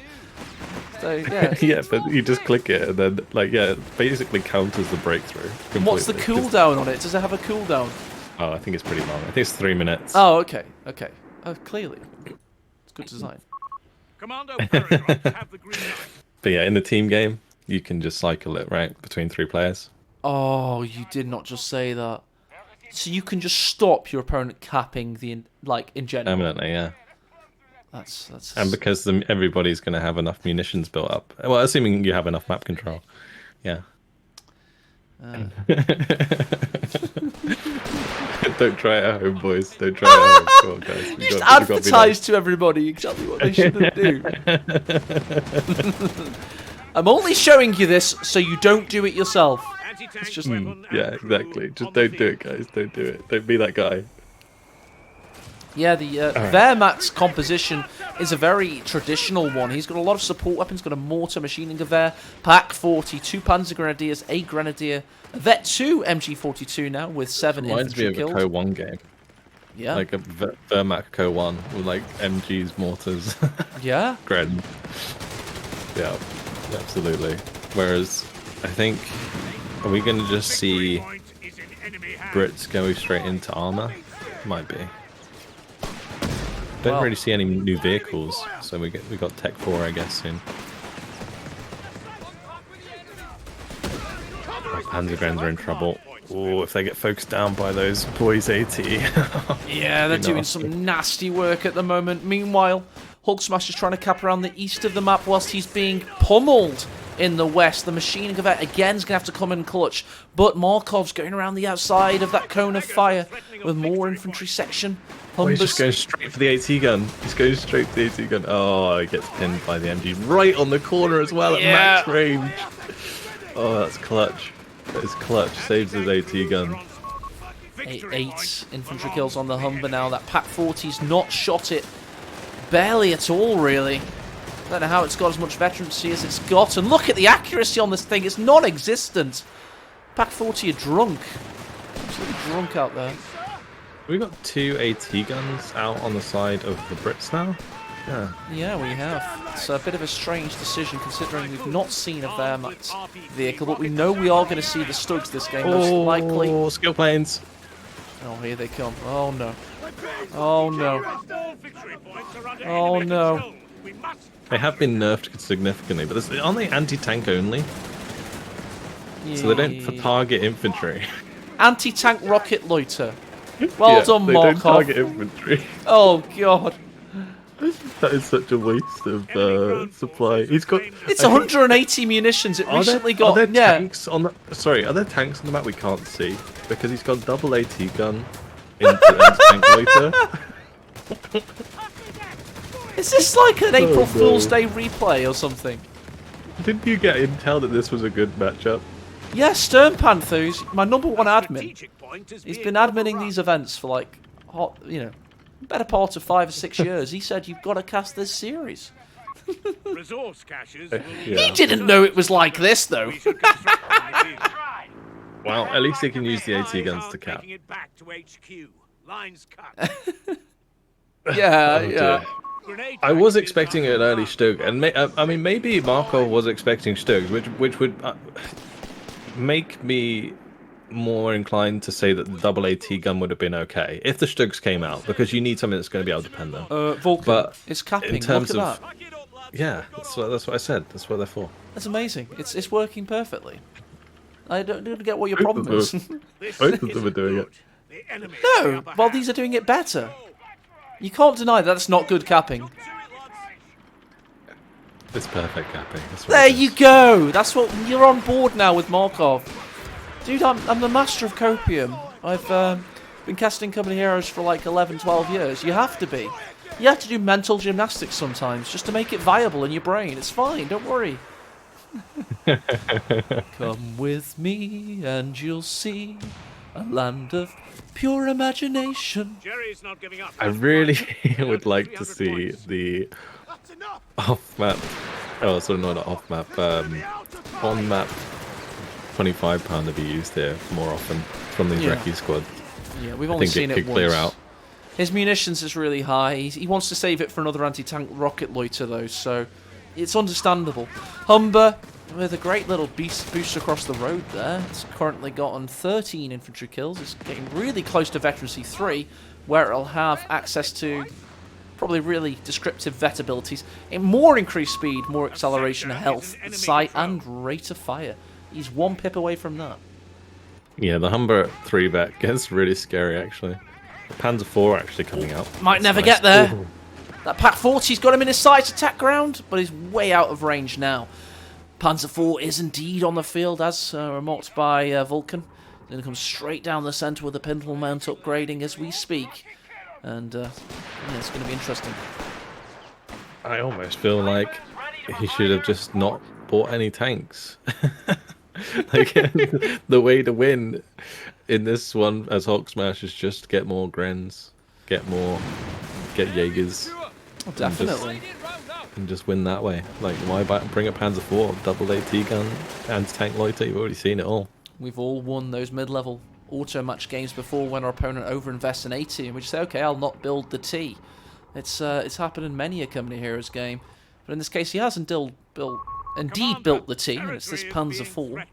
[SPEAKER 1] So yeah.
[SPEAKER 2] Yeah, but you just click it, and then it basically counters the breakthrough.
[SPEAKER 1] And what's the
[SPEAKER 2] completely.
[SPEAKER 1] cooldown on it? Does it have a cooldown?
[SPEAKER 2] Oh, I think it's pretty long. I think it's 3 minutes.
[SPEAKER 1] Oh, okay, okay. Oh, clearly, it's good design.
[SPEAKER 4] Commando Paratroopers have the green light.
[SPEAKER 2] But yeah, in the team game, you can just cycle it, right, between 3 players.
[SPEAKER 1] Oh, you did not just say that. So you can just stop your opponent capping in general.
[SPEAKER 2] Eminently, yeah.
[SPEAKER 1] That's.
[SPEAKER 2] And because everybody's going to have enough munitions built up. Well, assuming you have enough map control. Yeah. Don't try it at home, boys. Don't try it at home. Come on, guys.
[SPEAKER 1] You just advertise to everybody exactly what they shouldn't do. I'm only showing you this so you don't do it yourself. It's just
[SPEAKER 2] yeah, exactly. Just don't do it, guys. Don't do it. Don't be that guy.
[SPEAKER 1] Yeah, the Wehrmacht's composition is a very traditional one. He's got a lot of support weapons, got a mortar, machining gewehr, Pak 40, 2 Panzer Grenadiers, a Grenadier, a Vet 2 MG42 now with 7 infantry kills.
[SPEAKER 2] Reminds me of a Co-1 game.
[SPEAKER 1] Yeah.
[SPEAKER 2] Like a Wehrmacht Co-1 with like MGs, mortars.
[SPEAKER 1] Yeah.
[SPEAKER 2] Gren. Yeah, absolutely. Whereas, I think, are we going to just see Brits go straight into armor? Might be. Don't really see any new vehicles, so we got Tech 4, I guess, soon. Panzergrens are in trouble. Oh, if they get focused down by those boys AT.
[SPEAKER 1] Yeah, they're doing some nasty work at the moment. Meanwhile, Hulksmash is trying to cap around the east of the map whilst he's being pummeled in the west. The machine gewehr again is going to have to come in clutch, but Markov's going around the outside of that cone of fire with more infantry section.
[SPEAKER 2] Oh, he's just going straight for the AT gun. He's going straight for the AT gun. Oh, he gets pinned by the MG right on the corner as well at max range. Oh, that's clutch. That is clutch. Saves his AT gun.
[SPEAKER 1] 8 infantry kills on the Humber now. That Pak 40's not shot it. Barely at all, really. I don't know how it's got as much veterancy as it's got. And look at the accuracy on this thing. It's non-existent. Pak 40 are drunk. Absolutely drunk out there.
[SPEAKER 2] We've got 2 AT guns out on the side of the Brits now. Yeah.
[SPEAKER 1] Yeah, we have. It's a bit of a strange decision considering we've not seen a Wehrmacht vehicle, but we know we are going to see the StuG's this game, most likely.
[SPEAKER 2] Oh, skill planes.
[SPEAKER 1] Oh, here they come. Oh, no. Oh, no. Oh, no.
[SPEAKER 2] They have been nerfed significantly, but aren't they anti-tank only?
[SPEAKER 1] Yeah.
[SPEAKER 2] So they don't target infantry.
[SPEAKER 1] Anti-tank rocket loiter. Well done,
[SPEAKER 2] they
[SPEAKER 1] Markov.
[SPEAKER 2] don't target infantry.
[SPEAKER 1] Oh, God.
[SPEAKER 2] That is such a waste of supply. He's got.
[SPEAKER 1] It's 180 munitions. It recently got.
[SPEAKER 2] Are there tanks on the? Sorry, are there tanks on the map we can't see? Because he's got double AT gun into tank later.
[SPEAKER 1] Is this like an April Fool's Day replay or something?
[SPEAKER 2] Didn't you get intel that this was a good matchup?
[SPEAKER 1] Yeah, Stern Panther, who's my number 1 admin. He's been adminning these events for like, better part of 5 or 6 years. He said you've got to cast this series.
[SPEAKER 4] Resource caches.
[SPEAKER 1] He didn't know it was like this though.
[SPEAKER 2] Well, at least he can use the AT guns to cap.
[SPEAKER 1] Yeah.
[SPEAKER 2] I was expecting an early Stug, and I mean maybe Markov was expecting Stugs, which would make me more inclined to say that the double AT gun would have been okay if the Stugs came out, because you need something that's going to be able to pen them.
[SPEAKER 1] Vulcan,
[SPEAKER 2] but
[SPEAKER 1] it's capping.
[SPEAKER 2] In terms
[SPEAKER 1] Look at
[SPEAKER 2] of
[SPEAKER 1] that.
[SPEAKER 2] yeah, that's what I said. That's what they're for.
[SPEAKER 1] That's amazing. It's working perfectly. I don't get what your problem is.
[SPEAKER 2] Both of them are doing it.
[SPEAKER 1] No, well these are doing it better. You can't deny that's not good capping.
[SPEAKER 2] It's perfect capping.
[SPEAKER 1] There you go. That's what you're on board now with Markov. Dude, I'm the master of copium. I've been casting Company Heroes for like 11, 12 years. You have to be. You have to do mental gymnastics sometimes just to make it viable in your brain. It's fine, don't worry. Come with me and you'll see a land of pure imagination.
[SPEAKER 4] Jerry's not giving up.
[SPEAKER 2] I really would like to see the off-map. Oh, sorry, not off-map. On-map 25 pounder be used here more often from these recce squads.
[SPEAKER 1] Yeah, we've only seen it once.
[SPEAKER 2] Clear out.
[SPEAKER 1] His munitions is really high. He wants to save it for another anti-tank rocket loiter though, so it's understandable. Humber with a great little boost across the road there. It's currently gotten 13 infantry kills. It's getting really close to veterancy 3, where it'll have access to Probably really descriptive vet abilities. More increased speed, more acceleration, health, sight, and rate of fire. He's 1 pip away from that.
[SPEAKER 2] Yeah, the Humber 3 vet gets really scary, actually. The Panzer 4 actually coming out.
[SPEAKER 1] Might
[SPEAKER 2] That's
[SPEAKER 1] never
[SPEAKER 2] nice.
[SPEAKER 1] get there.
[SPEAKER 2] Ooh.
[SPEAKER 1] That Pack 40's got him in his sights attack ground, but he's way out of range now. Panzer 4 is indeed on the field, as remarked by Vulcan. He's going to come straight down the centre with the pintle mount upgrading as we speak. And yeah, it's going to be interesting.
[SPEAKER 2] I almost feel like he should have just not bought any tanks. Like, the way to win in this one as Hulksmash is just get more Grens, get Jaegers.
[SPEAKER 1] Oh, definitely.
[SPEAKER 2] And just win that way. Like, why bring a Panzer 4, double AT gun, anti-tank loiter? You've already seen it all.
[SPEAKER 1] We've all won those mid-level auto match games before when our opponent overinvests in AT and we just say, okay, I'll not build the T. It's happened in many a Company Heroes game. But in this case, he hasn't built the T, and it's this Panzer 4.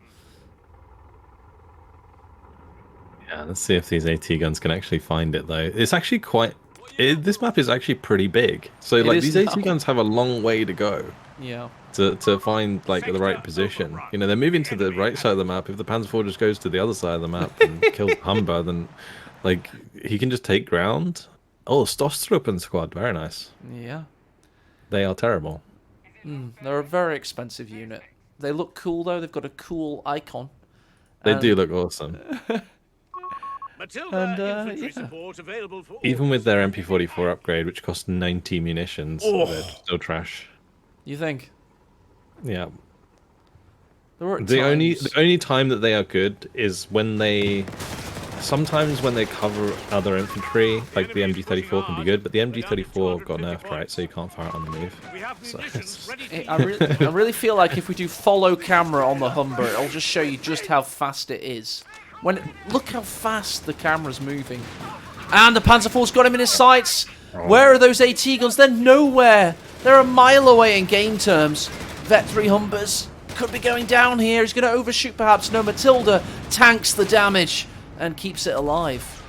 [SPEAKER 2] Yeah, let's see if these AT guns can actually find it, though. It's actually quite... this map is actually pretty big. So, like, these AT guns have a long way to go.
[SPEAKER 1] Yeah.
[SPEAKER 2] To find, like, the right position. You know, they're moving to the right side of the map. If the Panzer 4 just goes to the other side of the map and kills Humber, then, like, he can just take ground. Oh, Stostruppen squad. Very nice.
[SPEAKER 1] Yeah.
[SPEAKER 2] They are terrible.
[SPEAKER 1] They're a very expensive unit. They look cool, though. They've got a cool icon.
[SPEAKER 2] They do look awesome.
[SPEAKER 4] Matilda infantry
[SPEAKER 1] yeah.
[SPEAKER 4] support available for
[SPEAKER 2] Even with their MP44 upgrade, which costs 90 munitions, they're still trash.
[SPEAKER 1] You think?
[SPEAKER 2] Yeah.
[SPEAKER 1] There were
[SPEAKER 2] The
[SPEAKER 1] times-
[SPEAKER 2] only time that they are good is when they... Sometimes when they cover other infantry, like the MG34 can be good, but the MG34 got nerfed, right? So you can't fire it on the move.
[SPEAKER 4] We have
[SPEAKER 2] So
[SPEAKER 4] munitions ready to
[SPEAKER 1] I really feel like if we do follow camera on the Humber, it'll just show you just how fast it is. Look how fast the camera's moving. And the Panzer IV's got him in his sights. Where are those AT guns? They're nowhere. They're a mile away in game terms. Vet 3 Humbers could be going down here. He's going to overshoot perhaps. No, Matilda tanks the damage and keeps it alive.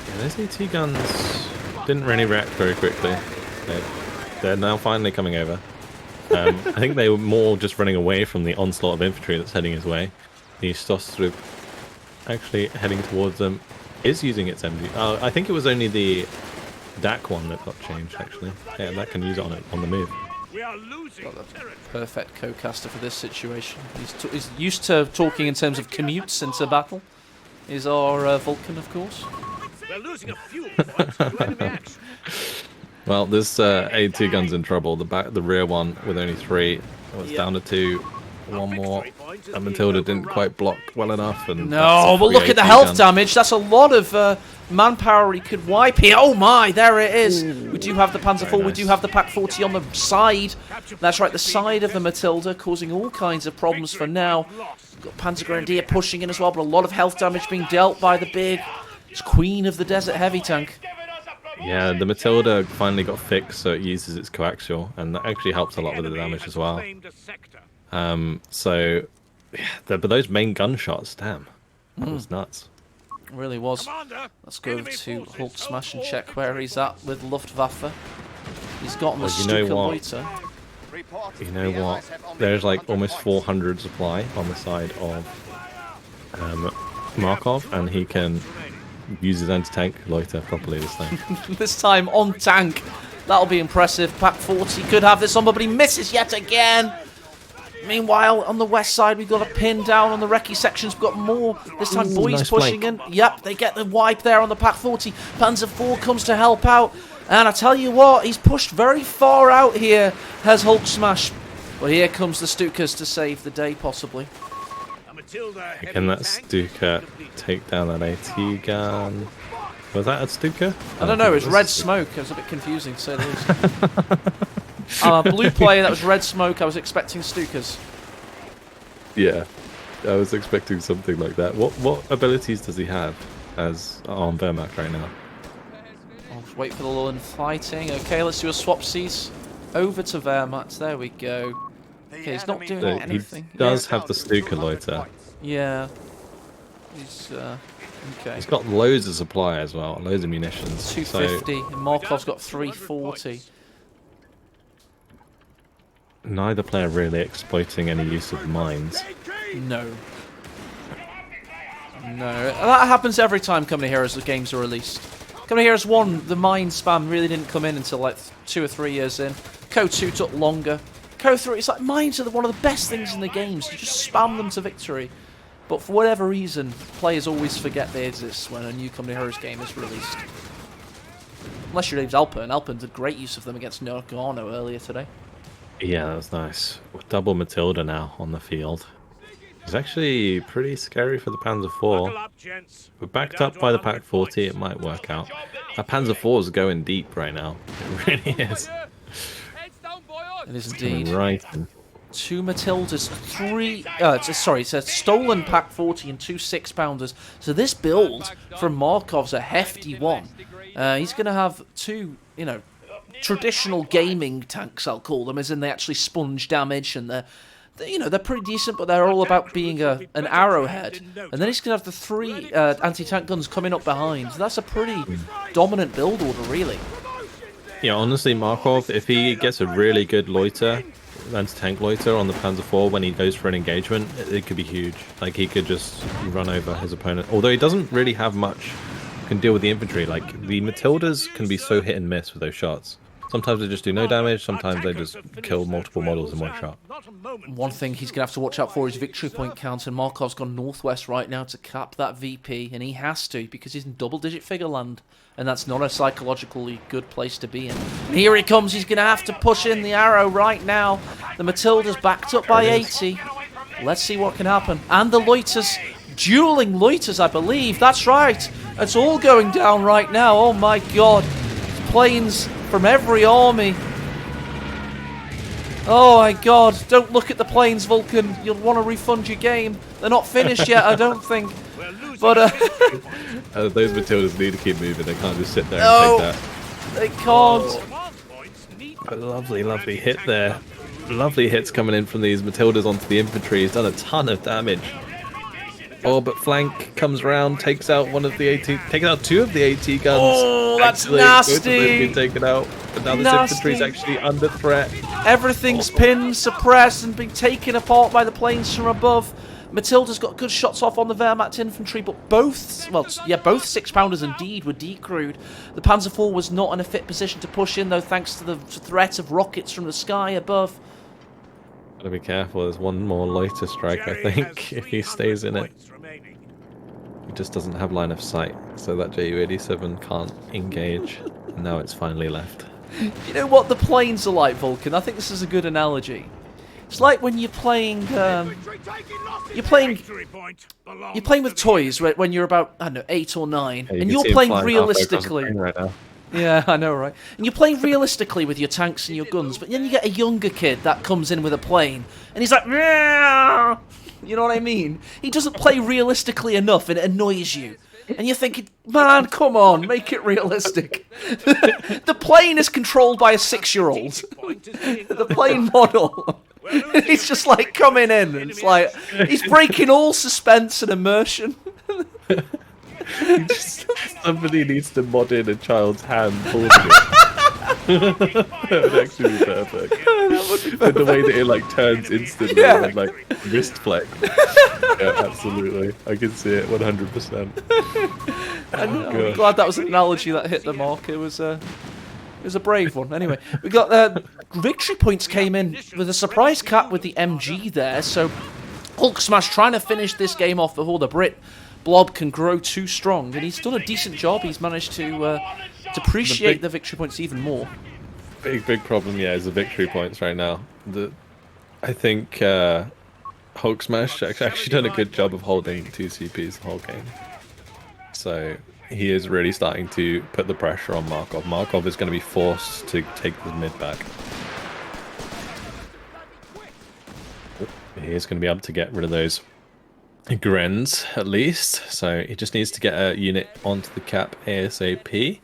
[SPEAKER 2] Yeah, those AT guns didn't really react very quickly. They're now finally coming over. I think they were more just running away from the onslaught of infantry that's heading his way. The Stostrup actually heading towards them is using its MG. I think it was only the DAC one that got changed, actually. Yeah, that can use it on the move.
[SPEAKER 4] We are losing territory.
[SPEAKER 1] Perfect co-caster for this situation. He's used to talking in terms of commutes into battle. Is our Vulcan, of course.
[SPEAKER 4] We're losing a few points to enemy action.
[SPEAKER 2] Well, this AT gun's in trouble. The rear one with only 3 was down to 2. One more. And Matilda didn't quite block well enough. And
[SPEAKER 1] No, but look at the health damage. That's a lot of manpower he could wipe here. Oh my, there it is. We do have the Panzer IV. We do have the Pack 40 on the side. That's right, the side of the Matilda, causing all kinds of problems for now. Got Panzer Grenadier pushing in as well, but a lot of health damage being dealt by the big Queen of the Desert heavy tank.
[SPEAKER 2] Yeah, the Matilda finally got fixed, so it uses its coaxial, and that actually helps a lot with the damage as well. So, yeah, but those main gunshots, damn, that was nuts.
[SPEAKER 1] It really was. Let's go over to Hulksmash and check where he's at with Luftwaffe. He's got the Stuka Loiter.
[SPEAKER 2] You know what? There's like almost 400 supply on the side of Markov, and he can use his anti-tank loiter properly this time.
[SPEAKER 1] This time on tank. That'll be impressive. Pack 40 could have this on, but he misses yet again. Meanwhile, on the west side, we've got a pin down on the recce sections. We've got more. This time, boys
[SPEAKER 2] nice
[SPEAKER 1] pushing in. Yep, they get the wipe there on the Pack 40. Panzer IV comes to help out. And I tell you what, he's pushed very far out here, has Hulksmash. But here comes the Stukas to save the day, possibly.
[SPEAKER 2] Can that Stuka take down that AT gun? Was that a Stuka?
[SPEAKER 1] I don't know, it was red smoke. It was a bit confusing, to say the least. I'm a blue player, that was red smoke. I was expecting Stukas.
[SPEAKER 2] Yeah, I was expecting something like that. What abilities does he have as on Wehrmacht right now?
[SPEAKER 1] I'll just wait for the lull in fighting. Okay, let's do a swapsies. Over to Wehrmacht. There we go. Okay, he's not doing anything.
[SPEAKER 2] He does have the Stuka loiter.
[SPEAKER 1] Yeah. He's Okay.
[SPEAKER 2] He's got loads of supply as well, loads of munitions.
[SPEAKER 1] 250, and Markov's got 340.
[SPEAKER 2] Neither player really exploiting any use of mines.
[SPEAKER 1] No. No. That happens every time Company Heroes games are released. Company Heroes 1, the mine spam really didn't come in until like 2 or 3 years in. CoH2 took longer. CoH3, it's like mines are one of the best things in the games. You just spam them to victory. But for whatever reason, players always forget they exist when a new Company Heroes game is released. Unless your name's Alpern. Alpern did great use of them against Nagano earlier today.
[SPEAKER 2] Yeah, that was nice. With double Matilda now on the field. It's actually pretty scary for the Panzer IV. We're backed up by the Pak 40, it might work out. That Panzer IV is going deep right now. It really is.
[SPEAKER 1] It is indeed.
[SPEAKER 2] Right.
[SPEAKER 1] 2 Matildas, 3... it's a stolen Pak 40 and 2 6-pounders. So this build from Markov's a hefty one. He's going to have 2, you know, traditional gaming tanks, I'll call them, as in they actually sponge damage and they're pretty decent, but they're all about being an arrowhead. And then he's going to have the 3 anti-tank guns coming up behind. So that's a pretty dominant build order, really.
[SPEAKER 2] Yeah, honestly, Markov, if he gets a really good loiter, anti-tank loiter on the Panzer IV when he goes for an engagement, it could be huge. Like, he could just run over his opponent. Although he doesn't really have much, can deal with the infantry. Like, the Matildas can be so hit and miss with those shots. Sometimes they just do no damage, sometimes they just kill multiple models in one shot.
[SPEAKER 1] One thing he's going to have to watch out for is victory point count, and Markov's gone northwest right now to cap that VP, and he has to, because he's in double-digit figure land, and that's not a psychologically good place to be in. And here he comes, he's going to have to push in the arrow right now. The Matilda's backed up by 80. Let's see what can happen. And the loiters, dueling loiters, I believe. That's right. It's all going down right now. Oh my god. Planes from every army. Oh my god, don't look at the planes, Vulcan. You'll want to refund your game. They're not finished yet, I don't think. But
[SPEAKER 2] those Matildas need to keep moving. They can't just sit there and take that.
[SPEAKER 1] They can't.
[SPEAKER 2] A lovely, lovely hit there. Lovely hits coming in from these Matildas onto the infantry. He's done a ton of damage. Oh, but flank comes round, takes out one of the AT, takes out 2 of the AT guns.
[SPEAKER 1] Oh, that's
[SPEAKER 2] actually,
[SPEAKER 1] nasty.
[SPEAKER 2] Both of them been taken out, but now this infantry's actually under threat.
[SPEAKER 1] Everything's pinned, suppressed, and being taken apart by the planes from above. Matilda's got good shots off on the Wehrmacht infantry, but both 6-pounders indeed were decrewed. The Panzer IV was not in a fit position to push in, though, thanks to the threat of rockets from the sky above.
[SPEAKER 2] Gotta be careful, there's one more loiter strike, I think, if he stays in it. He just doesn't have line of sight, so that Ju-87 can't engage. And now it's finally left.
[SPEAKER 1] You know what the planes are like, Vulcan? I think this is a good analogy. It's like when you're playing, you're playing with toys when you're about, I don't know, 8 or 9,
[SPEAKER 2] Yeah,
[SPEAKER 1] and you're playing realistically.
[SPEAKER 2] Right now.
[SPEAKER 1] Yeah, I know, right? And you're playing realistically with your tanks and your guns, but then you get a younger kid that comes in with a plane, and he's like, "Meow." You know what I mean? He doesn't play realistically enough, and it annoys you. And you're thinking, man, come on, make it realistic. The plane is controlled by a 6-year-old. The plane model. He's just like coming in, and it's like, he's breaking all suspense and immersion.
[SPEAKER 2] Somebody needs to mod in a child's hand holding it. That would actually be perfect. With the way that it like turns instantly and like wrist flex. Yeah, absolutely. I can see it 100%.
[SPEAKER 1] I'm glad that was an analogy that hit the mark. It was a brave one. Anyway, we got victory points came in with a surprise cap with the MG there. So Hulksmash trying to finish this game off before the Brit blob can grow too strong, and he's done a decent job. He's managed to appreciate the victory points even more.
[SPEAKER 2] Big problem, yeah, is the victory points right now. I think Hulksmash actually done a good job of holding 2 CPs the whole game. So he is really starting to put the pressure on Markov. Markov is going to be forced to take the mid back. He is going to be able to get rid of those Grens, at least. So he just needs to get a unit onto the cap ASAP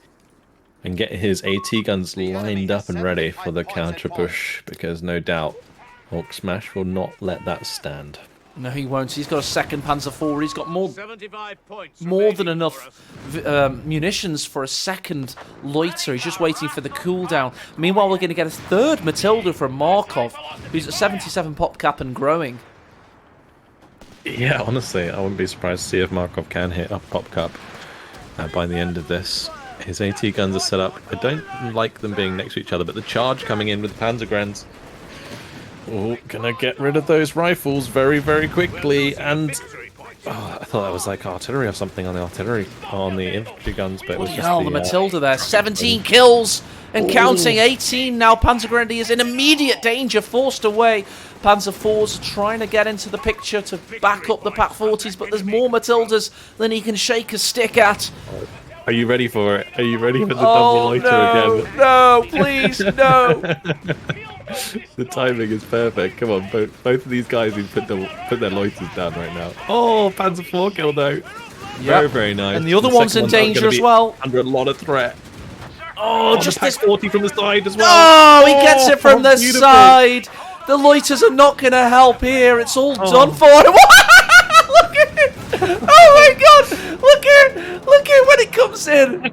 [SPEAKER 2] and get his AT guns lined up and ready for the counter push, because no doubt Hulksmash will not let that stand.
[SPEAKER 1] No, he won't. He's got a second Panzer IV. He's got more
[SPEAKER 4] 75 points
[SPEAKER 1] than
[SPEAKER 4] remaining
[SPEAKER 1] enough
[SPEAKER 4] for us.
[SPEAKER 1] munitions for a second loiter. He's just waiting for the cooldown. Meanwhile, we're going to get a third Matilda from Markov, who's at 77 pop cap and growing.
[SPEAKER 2] Yeah, honestly, I wouldn't be surprised to see if Markov can hit up pop cap by the end of this. His AT guns are set up. I don't like them being next to each other, but the charge coming in with the Panzergrens. Oh, gonna get rid of those rifles very, very quickly. And oh, I thought that was like artillery or something on the infantry guns, but it was
[SPEAKER 1] Bloody
[SPEAKER 2] just
[SPEAKER 1] hell, the Matilda there. 17 kills and counting. 18 now. Panzergrenadiers is in immediate danger, forced away. Panzer IVs are trying to get into the picture to back up the Pak 40s, but there's more Matildas than he can shake a stick at.
[SPEAKER 2] Are you ready for it? Are you ready for the double loiter again?
[SPEAKER 1] No, please, no.
[SPEAKER 2] The timing is perfect. Come on, both of these guys who put their loiters down right now. Oh, Panzer IV kill though. Very, very nice.
[SPEAKER 1] And the other one's in danger as well.
[SPEAKER 2] Under a lot of threat.
[SPEAKER 1] Oh, just
[SPEAKER 2] Pak
[SPEAKER 1] this
[SPEAKER 2] 40 from the side as well.
[SPEAKER 1] Oh, he gets it from the
[SPEAKER 2] beautiful.
[SPEAKER 1] side. The loiters are not going to help here. It's all done for him. Look at it. Oh my God. Look at when it comes in.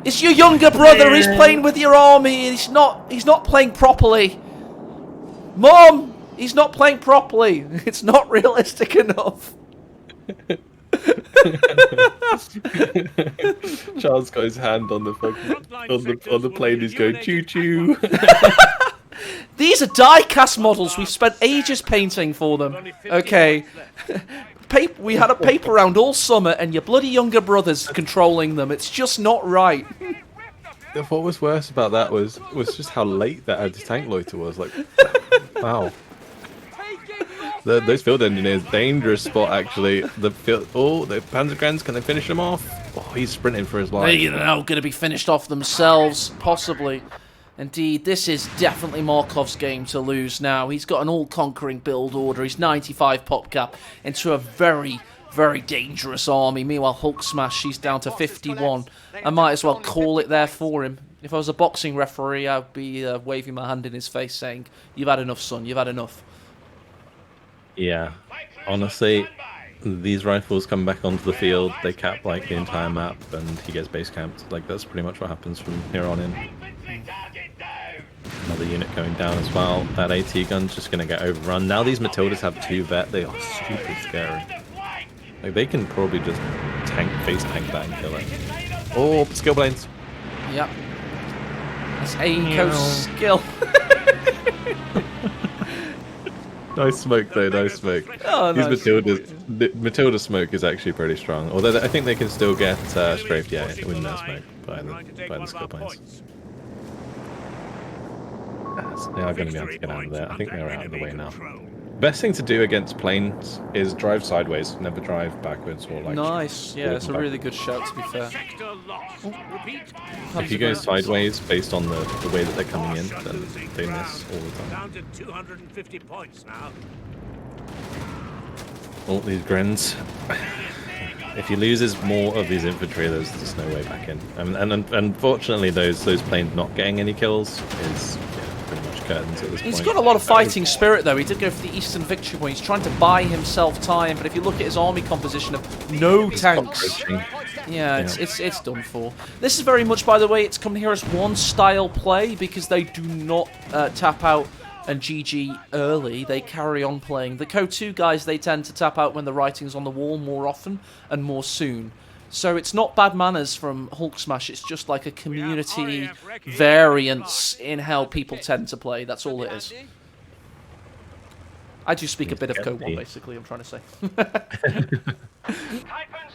[SPEAKER 1] It's your younger brother. He's playing with your army. He's not playing properly. Mom, he's not playing properly. It's not realistic enough.
[SPEAKER 2] Charles got his hand on the fucking on the plane. He's going choo choo.
[SPEAKER 1] These are die-cast models. We've spent ages painting for them. Okay. We had a paper round all summer, and your bloody younger brother's controlling them. It's just not right.
[SPEAKER 2] What was worse about that was just how late that anti-tank loiter was. Like, wow. Those field engineers, dangerous spot actually. The Panzergrens, can they finish them off? Oh, he's sprinting for his life.
[SPEAKER 1] They're now going to be finished off themselves, possibly. Indeed, this is definitely Markov's game to lose now. He's got an all-conquering build order. He's 95 pop cap into a very, very dangerous army. Meanwhile, Hulksmash, she's down to 51. I might as well call it there for him. If I was a boxing referee, I'd be waving my hand in his face saying, "You've had enough, son. You've had enough."
[SPEAKER 2] Yeah, honestly, these rifles come back onto the field. They cap like the entire map, and he gets base camped. Like, that's pretty much what happens from here on in. Another unit going down as well. That AT gun's just going to get overrun. Now these Matildas have 2 vet. They are super scary. Like, they can probably just face tank that and kill it. Oh, skill planes.
[SPEAKER 1] Yep. That's AECO's skill.
[SPEAKER 2] Nice smoke though, nice smoke.
[SPEAKER 1] Oh,
[SPEAKER 2] These
[SPEAKER 1] nice.
[SPEAKER 2] the Matilda smoke is actually pretty strong. Although I think they can still get strafed, yeah, with no smoke by the skill planes. They are going to be able to get out of there. I think they're out of the way now. Best thing to do against planes is drive sideways, never drive backwards or like.
[SPEAKER 1] Nice, yeah, that's a really good shout to be fair.
[SPEAKER 2] If you go sideways based on the way that they're coming in, then they miss all the time.
[SPEAKER 4] Down to 250 points now.
[SPEAKER 2] All these Grens. If he loses more of these infantry, there's just no way back in. And unfortunately, those planes not getting any kills is pretty much curtains at this point.
[SPEAKER 1] He's got a lot of fighting spirit, though. He did go for the Eastern Victory Point. He's trying to buy himself time, but if you look at his army composition of no tanks, yeah, it's done for. This is very much, by the way, it's come here as one style play because they do not tap out and GG early. They carry on playing. The CoH3 guys, they tend to tap out when the writing's on the wall more often and more soon. So it's not bad manners from Hulksmash, it's just like a community variance in how people tend to play. That's all it is. I do speak a bit of Co1, basically, I'm trying to say.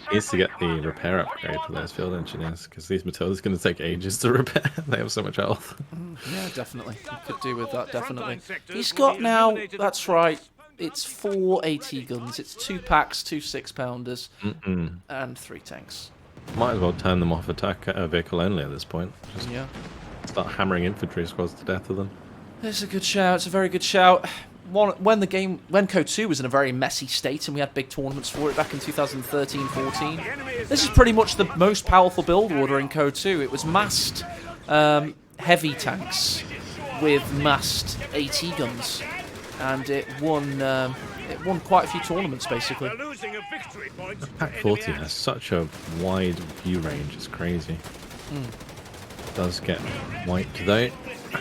[SPEAKER 2] He needs to get the repair upgrade for those field engineers, because these Matildas are going to take ages to repair. They have so much health.
[SPEAKER 1] Yeah, definitely. You could do with that, definitely. He's got now, that's right, it's 4 AT guns. It's 2 packs, 2 6-pounders, and 3 tanks.
[SPEAKER 2] Might as well turn them off attack vehicle only at this point. Just start hammering infantry squads to death with them.
[SPEAKER 1] It's a good shout. It's a very good shout. When CoH3 was in a very messy state and we had big tournaments for it back in 2013-14, this is pretty much the most powerful build order in CoH2. It was massed heavy tanks with massed AT guns. and it won quite a few tournaments basically.
[SPEAKER 4] We're losing a victory point.
[SPEAKER 2] Pack 40 has such a wide view range, it's crazy. Does get wiped though.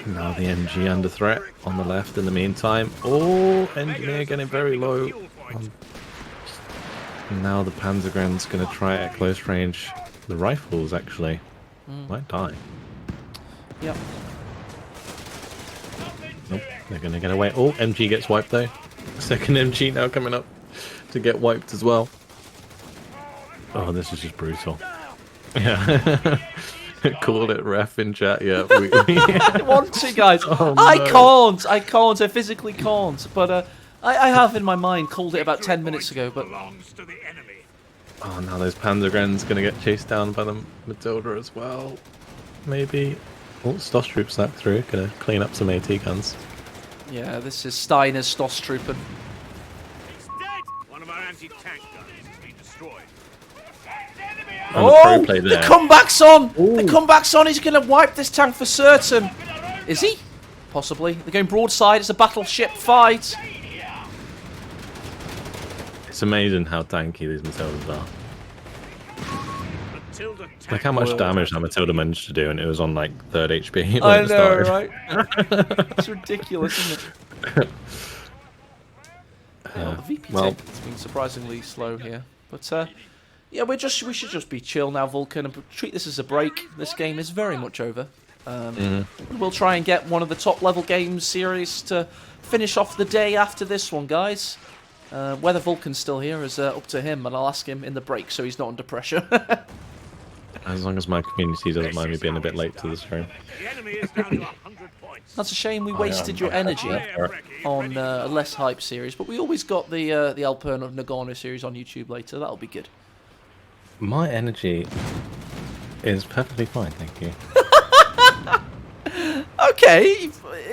[SPEAKER 2] Now the MG under threat on the left in the meantime. Oh, Engineer getting very low. Now the Panzergren's going to try at close range. The rifles actually might die.
[SPEAKER 1] Yep.
[SPEAKER 2] Nope, they're going to get away. Oh, MG gets wiped though. Second MG now coming up to get wiped as well. Oh, this is just brutal. Yeah. Called it ref in chat, yeah.
[SPEAKER 1] I want to, guys.
[SPEAKER 2] Oh,
[SPEAKER 1] I
[SPEAKER 2] no.
[SPEAKER 1] can't. I physically can't. But I have in my mind called it about 10 minutes ago. But
[SPEAKER 4] Belongs to the enemy.
[SPEAKER 2] Oh, now those Panzergren's going to get chased down by the Matilda as well. Maybe. Oh, Stoss Troops that through. Going to clean up some AT guns.
[SPEAKER 1] yeah, this is Steiner's Stoss Trooper.
[SPEAKER 4] It's dead. One of our anti-tank guns has been destroyed.
[SPEAKER 2] And the pro play
[SPEAKER 1] The
[SPEAKER 2] there.
[SPEAKER 1] comeback's on! The comeback's on! He's going to wipe this tank for certain. Is he? Possibly. They're going broadside. It's a battleship fight.
[SPEAKER 2] It's amazing how tanky these Matildas are.
[SPEAKER 4] Matilda tank.
[SPEAKER 2] Like how much damage that Matilda managed to do, and it was on like 3rd HP when
[SPEAKER 1] I
[SPEAKER 2] it
[SPEAKER 1] know,
[SPEAKER 2] started.
[SPEAKER 1] right? It's ridiculous, isn't it? Yeah, the VP
[SPEAKER 2] well-
[SPEAKER 1] take has been surprisingly slow here. But yeah, we should just be chill now, Vulcan, and treat this as a break. This game is very much over. We'll try and get one of the top level games series to finish off the day after this one, guys. Whether Vulcan's still here is up to him, and I'll ask him in the break so he's not under pressure.
[SPEAKER 2] As long as my community doesn't mind me being a bit late to the stream.
[SPEAKER 4] The enemy is down to 100 points.
[SPEAKER 1] That's a shame we wasted your energy on a less hype series, but we always got the Alperno Nagano series on YouTube later. That'll be good.
[SPEAKER 2] My energy is perfectly fine, thank you.
[SPEAKER 1] Okay,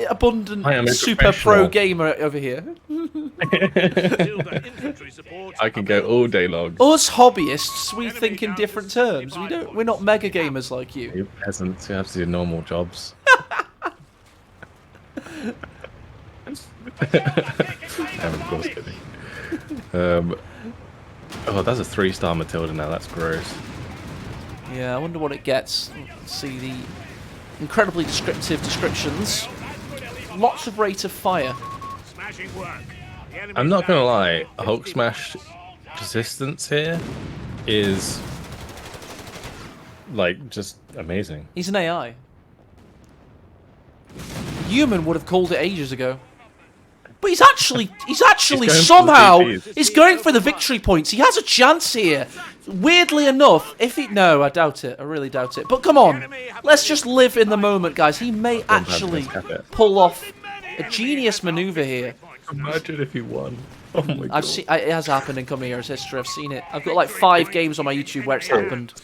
[SPEAKER 1] abundant
[SPEAKER 2] I am a
[SPEAKER 1] super pro
[SPEAKER 2] professional.
[SPEAKER 1] gamer over here.
[SPEAKER 4] Matilda infantry support.
[SPEAKER 2] I can go all day long.
[SPEAKER 1] Us hobbyists, we think in different terms. We're not mega gamers like you.
[SPEAKER 2] You peasants who have to do normal jobs. I'm of course kidding. Oh, that's a 3-star Matilda now. That's gross.
[SPEAKER 1] Yeah, I wonder what it gets. Let's see the incredibly descriptive descriptions. Lots of rate of fire.
[SPEAKER 4] Smashing work. The enemy
[SPEAKER 2] I'm
[SPEAKER 4] is
[SPEAKER 2] not gonna
[SPEAKER 4] down.
[SPEAKER 2] lie. Hulksmash persistence here is like just amazing.
[SPEAKER 1] He's an AI. A human would have called it ages ago. But he's actually
[SPEAKER 2] He's going for the
[SPEAKER 1] somehow
[SPEAKER 2] VPs.
[SPEAKER 1] he's going for the victory points. He has a chance here. Weirdly enough, no, I doubt it. I really doubt it. But come on, let's just live in the moment, guys. He may actually pull off a genius maneuver here.
[SPEAKER 2] Imagine if he won. Oh my god.
[SPEAKER 1] I've seen it has happened in Come Here's history. I've seen it. I've got like 5 games on my YouTube where it's happened.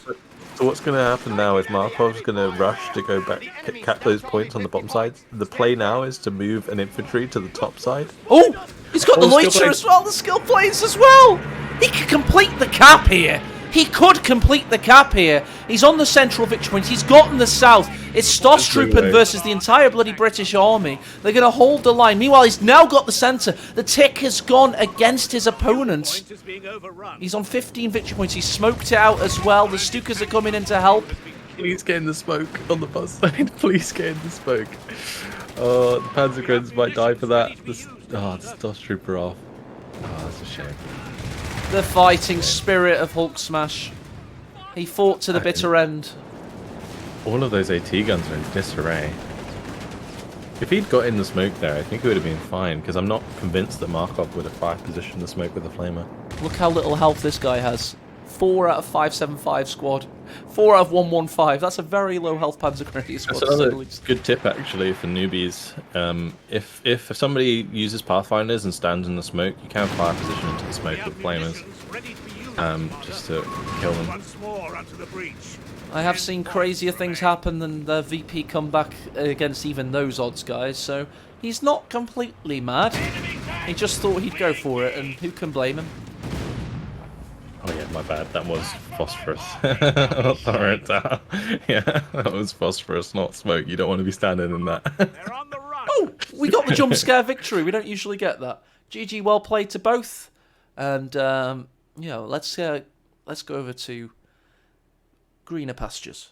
[SPEAKER 2] So what's going to happen now is Markov's going to rush to go back, cap those points on the bottom side. The play now is to move an infantry to the top side.
[SPEAKER 1] Oh, he's got the
[SPEAKER 2] skill
[SPEAKER 1] loiter
[SPEAKER 2] plays.
[SPEAKER 1] as well. The skill plays as well. He could complete the cap here. He could complete the cap here. He's on the central victory point. He's gotten the south. It's Stoss
[SPEAKER 2] There's no
[SPEAKER 1] Trooper
[SPEAKER 2] way.
[SPEAKER 1] versus the entire bloody British army. They're going to hold the line. Meanwhile, he's now got the centre. The tick has gone against his opponent.
[SPEAKER 4] Point is being overrun.
[SPEAKER 1] He's on 15 victory points. He's smoked it out as well. The Stukas are coming in to help.
[SPEAKER 2] Please get in the smoke on the bus side. Please get in the smoke. Oh, the Panzergrens might die for that. The Stoss Trooper off. Oh, that's a shame.
[SPEAKER 1] The fighting spirit of Hulksmash. He fought to the bitter end.
[SPEAKER 2] All of those AT guns are in disarray. If he'd got in the smoke there, I think it would have been fine, because I'm not convinced that Markov would have fire-positioned the smoke with the flamer.
[SPEAKER 1] Look how little health this guy has. 4 out of 575 squad. 4 out of 115. That's a very low health Panzergrenadier squad.
[SPEAKER 2] That's
[SPEAKER 1] to say the
[SPEAKER 2] another
[SPEAKER 1] least.
[SPEAKER 2] good tip, actually, for newbies. If somebody uses Pathfinders and stands in the smoke, you can fire position into the smoke with flamers,
[SPEAKER 4] Ready to be used.
[SPEAKER 2] just to kill them.
[SPEAKER 4] Once more onto the breach.
[SPEAKER 1] I have seen crazier things happen than the VP come back against even those odds, guys, so he's not completely mad. He just thought he'd go for it, and who can blame him?
[SPEAKER 2] Oh yeah, my bad. That was phosphorus. I'll throw it down. Yeah, that was phosphorus, not smoke. You don't want to be standing in that.
[SPEAKER 4] They're on the run.
[SPEAKER 1] Oh, We got the jump scare victory. We don't usually get that. GG, well played to both. And, let's go over to greener pastures.